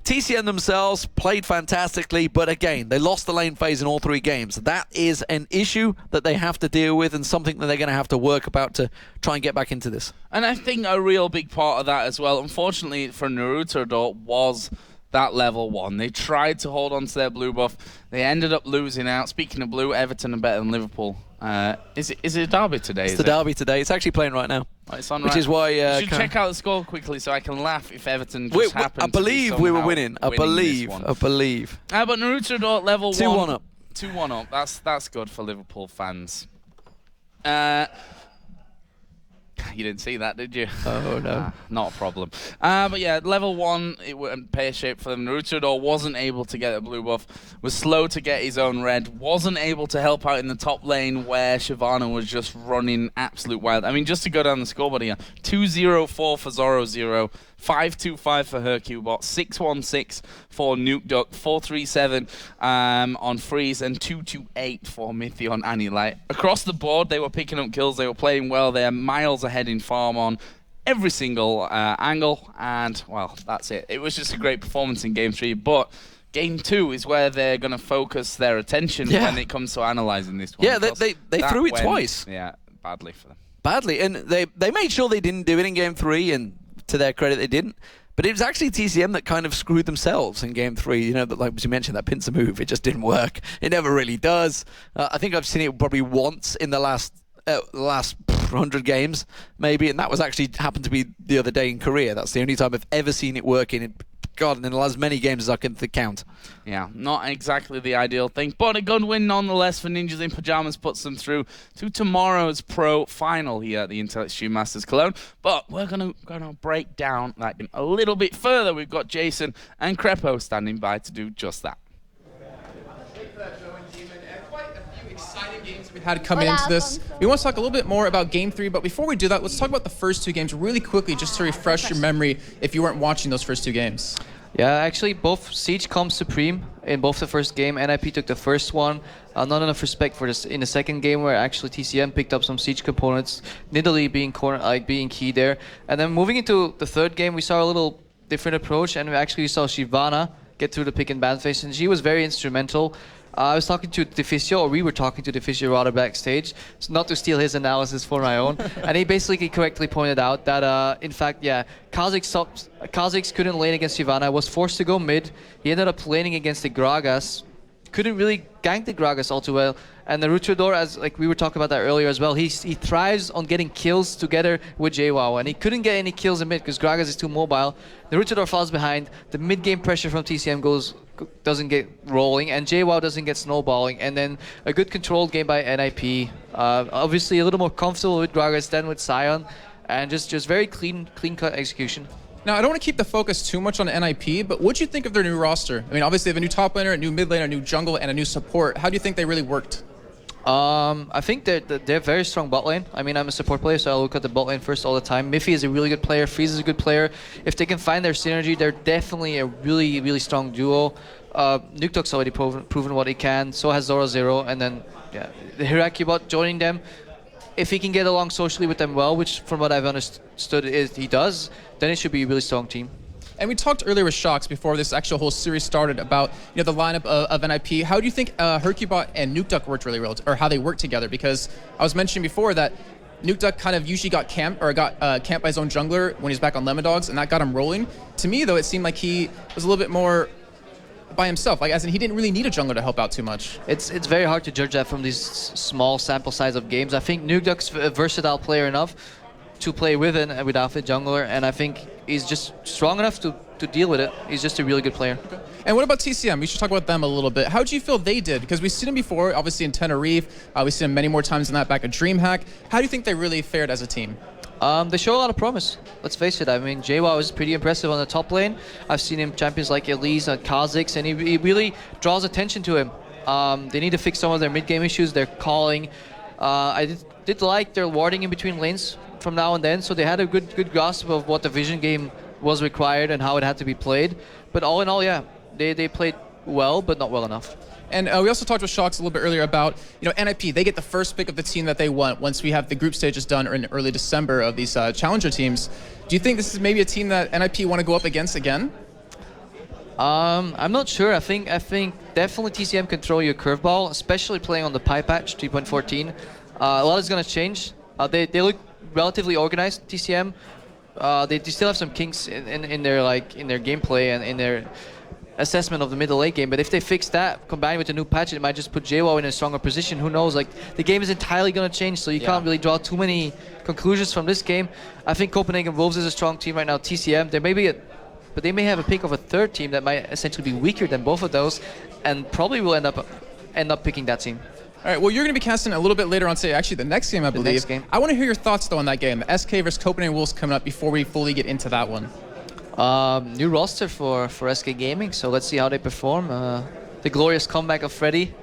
TCM themselves played fantastically, but again, they lost the lane phase in all 3 games. That is an issue that they have to deal with and something that they're going to have to work about to try and get back into this. And I think a real big part of that as well, unfortunately for Naruto, was that level 1. They tried to hold on to their blue buff. They ended up losing out. Speaking of blue, Everton are better than Liverpool. Is it a derby today? It's the derby today. It's actually playing right now. Oh, it's on which right. is why... you should check out the score quickly so I can laugh if Everton just happened I believe we were winning. I believe. But Naruto level 1. 2-1 up. 2-1 up. That's good for Liverpool fans. You didn't see that, did you? Oh, no. Not a problem. But yeah, level 1, it wouldn't pear-shaped for them. Naruto wasn't able to get a blue buff, was slow to get his own red, wasn't able to help out in the top lane where Shyvana was just running absolute wild. I mean, just to go down the scoreboard here, 2-0-4 for Zoro0, 5-2-5 for Hercubot, 6-1-6 for NukeDuck, 4-3-7 on Freeze, and 2-2-8 for Mythion and Annie. Across the board, they were picking up kills, they were playing well, they're miles ahead in farm on every single angle, and, well, that's it. It was just a great performance in Game 3, but Game 2 is where they're going to focus their attention when it comes to analysing this one. Yeah, they threw it twice. Yeah, badly for them. Badly, and they made sure they didn't do it in Game 3, and to their credit, they didn't. But it was actually TCM that kind of screwed themselves in Game 3. You know, that, like you mentioned, that pincer move, it just didn't work. It never really does. I think I've seen it probably once in the last 100 games, maybe, and that was actually happened to be the other day in Korea. That's the only time I've ever seen it work in as many games as I can count. Yeah, not exactly the ideal thing, but a good win nonetheless for Ninjas in Pyjamas, puts them through to tomorrow's pro final here at the Intel Extreme Masters Cologne. But we're gonna break down that a little bit further. We've got Jason and Crepo standing by to do just that. We've had coming into this. We want to talk a little bit more about Game 3, but before we do that, let's talk about the first 2 games really quickly, just to refresh your memory if you weren't watching those first 2 games. Yeah, actually, both Siege come supreme in both the first game. NiP took the first one. Not enough respect for this in the second game, where actually TCM picked up some Siege components. Nidalee being key there. And then moving into the third game, we saw a little different approach, and we actually saw Shyvana get through the pick and ban phase, and she was very instrumental. I was talking to Deficio, or we were talking to Deficio rather backstage, so not to steal his analysis for my own. And he basically correctly pointed out that, in fact, yeah, Kha'Zix couldn't lane against Shyvana, was forced to go mid. He ended up laning against the Gragas, couldn't really gank the Gragas all too well. And the Naruto, as like we were talking about that earlier as well, he thrives on getting kills together with JWoww, and he couldn't get any kills in mid because Gragas is too mobile. The Naruto falls behind. The mid game pressure from TCM doesn't get rolling, and JWoww doesn't get snowballing. And then a good controlled game by NiP. Obviously a little more comfortable with Gragas than with Sion, and just very clean cut execution. Now, I don't want to keep the focus too much on NiP, but what do you think of their new roster? I mean, obviously they have a new top laner, a new mid laner, a new jungle, and a new support. How do you think they really worked? I think they're very strong bot lane. I mean, I'm a support player, so I look at the bot lane first all the time. Miffy is a really good player. Freeze is a good player. If they can find their synergy, they're definitely a really, really strong duo. NukeDuck's already proven what he can. So has Zoro0, and then yeah, the Hercubot joining them. If he can get along socially with them well, which from what I've understood is he does, then it should be a really strong team. And we talked earlier with Shox before this actual whole series started about the lineup of NiP. How do you think Hercubot and NukeDuck worked really well, or how they worked together? Because I was mentioning before that NukeDuck kind of usually got camped by his own jungler when he's back on Lemondogs, and that got him rolling. To me, though, it seemed like he was a little bit more by himself, like as in he didn't really need a jungler to help out too much. It's very hard to judge that from these small sample size of games. I think NukeDuck's a versatile player enough to play with and without the jungler, and I think he's just strong enough to deal with it. He's just a really good player. Okay. And what about TCM? We should talk about them a little bit. How do you feel they did? Because we've seen them before, obviously in Tenerife. We've seen them many more times than that back at DreamHack. How do you think they really fared as a team? They show a lot of promise. Let's face it. I mean, JWoww is pretty impressive on the top lane. I've seen him champions like Elise and Kha'Zix, and he really draws attention to him. They need to fix some of their mid-game issues. They're calling. I did like their warding in between lanes from now and then, so they had a good grasp of what the vision game was required and how it had to be played. But all in all, yeah, they played well, but not well enough. And we also talked with Shox a little bit earlier about, NiP, they get the first pick of the team that they want once we have the group stages done in early December of these challenger teams. Do you think this is maybe a team that NiP want to go up against again? I'm not sure. I think definitely TCM can throw you a curveball, especially playing on the Pi patch 3.14. A lot is going to change. They look relatively organized, TCM. They still have some kinks in their gameplay and in their assessment of the middle late game, but if they fix that combined with the new patch, it might just put JWoww in a stronger position. Who knows? Like, the game is entirely going to change, so you can't really draw too many conclusions from this game. I think Copenhagen Wolves is a strong team right now. TCM, but they may have a pick of a third team that might essentially be weaker than both of those, and probably will end up picking that team. All right, well, you're going to be casting a little bit later on today, actually the next game, I believe. Next game. I want to hear your thoughts, though, on that game. SK versus Copenhagen Wolves coming up before we fully get into that one. New roster for SK Gaming, so let's see how they perform. The glorious comeback of Freddy.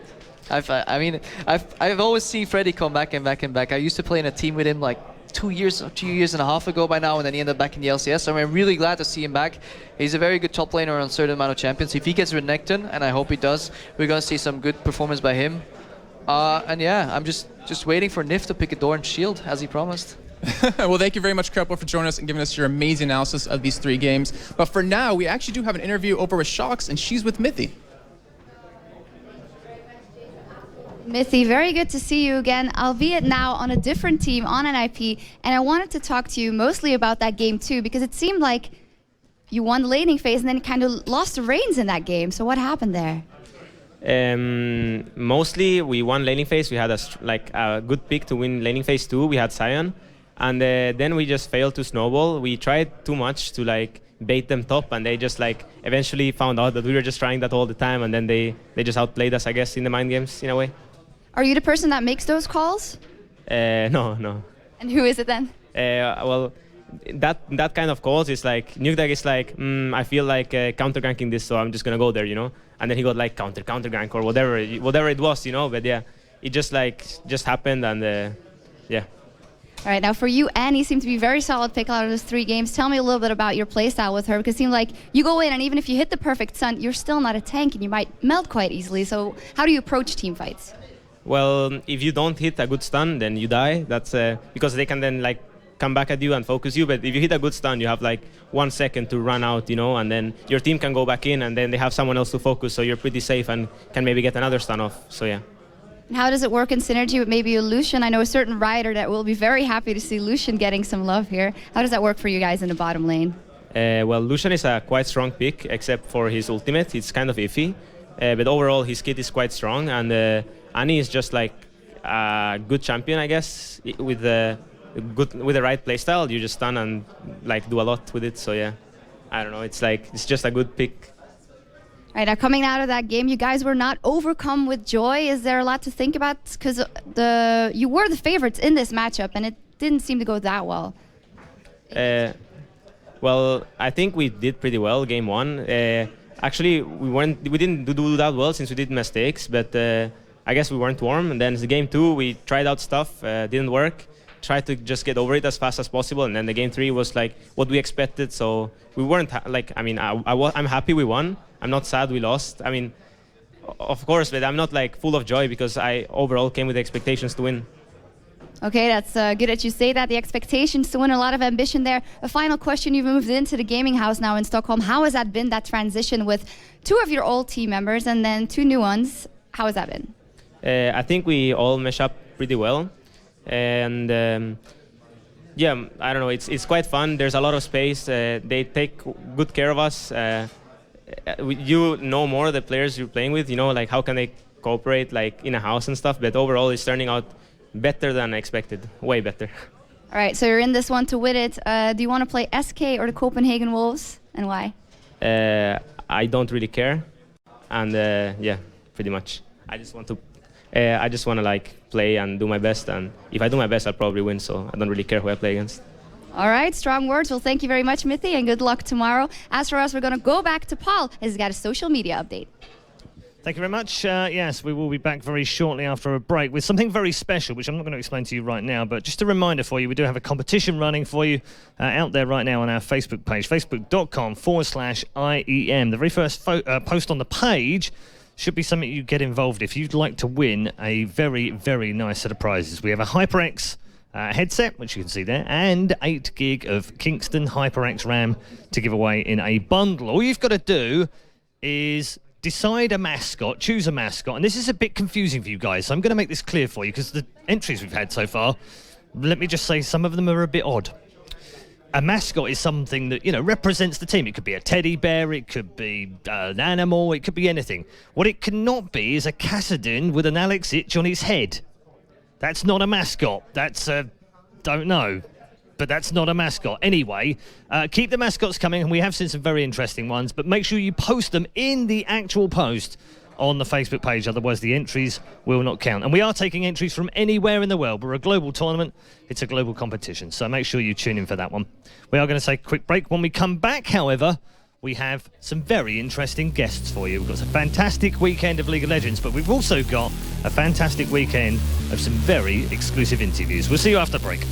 I've always seen Freddy come back and back and back. I used to play in a team with him like 2 years and a half ago by now, and then he ended up back in the LCS. So I'm really glad to see him back. He's a very good top laner on a certain amount of champions. If he gets Renekton, and I hope he does, we're gonna see some good performance by him. And yeah, I'm just waiting for NiP to pick a door and shield as he promised. Well, thank you very much, Krepo, for joining us and giving us your amazing analysis of these 3 games. But for now, we actually do have an interview over with Shox, and she's with Mithy. Mithy, very good to see you again, albeit now on a different team, on NiP. And I wanted to talk to you mostly about that game too, because it seemed like you won the laning phase and then kind of lost the reins in that game. So what happened there? Mostly we won laning phase. We had a good pick to win laning phase 2. We had Sion. And then we just failed to snowball. We tried too much to bait them top, and they just eventually found out that we were just trying that all the time, and then they just outplayed us, I guess, in the mind games in a way. Are you the person that makes those calls? No. And who is it then? Well, that kind of calls is NiP is I feel like counter ganking this, so I'm just gonna go there, And then he got counter gank or whatever it was, But yeah, it just happened, and yeah. All right, now for you, Annie seemed to be a very solid pick out of those 3 games. Tell me a little bit about your playstyle with her, because it seemed like you go in, and even if you hit the perfect stun, you're still not a tank, and you might melt quite easily. So how do you approach team fights? Well, if you don't hit a good stun, then you die. That's because they can then come back at you and focus you. But if you hit a good stun, you have 1 second to run out, and then your team can go back in, and then they have someone else to focus, so you're pretty safe and can maybe get another stun off. So yeah. And how does it work in synergy with maybe a Lucian? I know a certain rider that will be very happy to see Lucian getting some love here. How does that work for you guys in the bottom lane? Well, Lucian is a quite strong pick, except for his ultimate. It's kind of iffy. But overall, his kit is quite strong. And Annie is just a good champion, I guess. With the right playstyle, you just stun and do a lot with it. So yeah, I don't know. It's just a good pick. All right, now coming out of that game, you guys were not overcome with joy. Is there a lot to think about? Because you were the favorites in this matchup, and it didn't seem to go that well. Well, I think we did pretty well game 1. Actually, we didn't do that well since we did mistakes, but I guess we weren't warm. And then the game 2, we tried out stuff, didn't work. Tried to just get over it as fast as possible, and then the game 3 was what we expected. So we weren't I'm happy we won. I'm not sad we lost. I mean, of course, but I'm not full of joy because I overall came with expectations to win. Okay, that's good that you say that. The expectations to win, a lot of ambition there. A final question: you've moved into the gaming house now in Stockholm. How has that been, that transition with 2 of your old team members and then 2 new ones? How has that been? I think we all mesh up pretty well. And yeah, I don't know, it's quite fun. There's a lot of space. They take good care of us. You know more the players you're playing with, how can they cooperate in a house and stuff. But overall, it's turning out better than expected, way better. All right, so you're in this one to win it. Do you want to play SK or the Copenhagen Wolves, and why? I don't really care, and yeah, pretty much. I just want to play and do my best, and if I do my best, I'll probably win. So I don't really care who I play against. All right, strong words. Well, thank you very much, Mithy, and good luck tomorrow. As for us, we're going to go back to Paul, as he's got a social media update. Thank you very much. Yes, we will be back very shortly after a break with something very special, which I'm not going to explain to you right now, but just a reminder for you, we do have a competition running for you out there right now on our Facebook page, facebook.com/IEM. The very first post on the page should be something you get involved if you'd like to win a very, very nice set of prizes. We have a HyperX headset, which you can see there, and 8 gig of Kingston HyperX RAM to give away in a bundle. All you've got to do is decide a mascot, choose a mascot, and this is a bit confusing for you guys, so I'm going to make this clear for you because the entries we've had so far, let me just say some of them are a bit odd. A mascot is something that, represents the team. It could be a teddy bear, it could be an animal, it could be anything. What it cannot be is a Kassadin with an Alex itch on his head. That's not a mascot. That's don't know. But that's not a mascot. Anyway, keep the mascots coming, and we have seen some very interesting ones, but make sure you post them in the actual post on the Facebook page, otherwise the entries will not count. And we are taking entries from anywhere in the world. We're a global tournament. It's a global competition, so make sure you tune in for that one. We are going to take a quick break. When we come back, however, we have some very interesting guests for you. We've got a fantastic weekend of League of Legends, but we've also got a fantastic weekend of some very exclusive interviews. We'll see you after the break.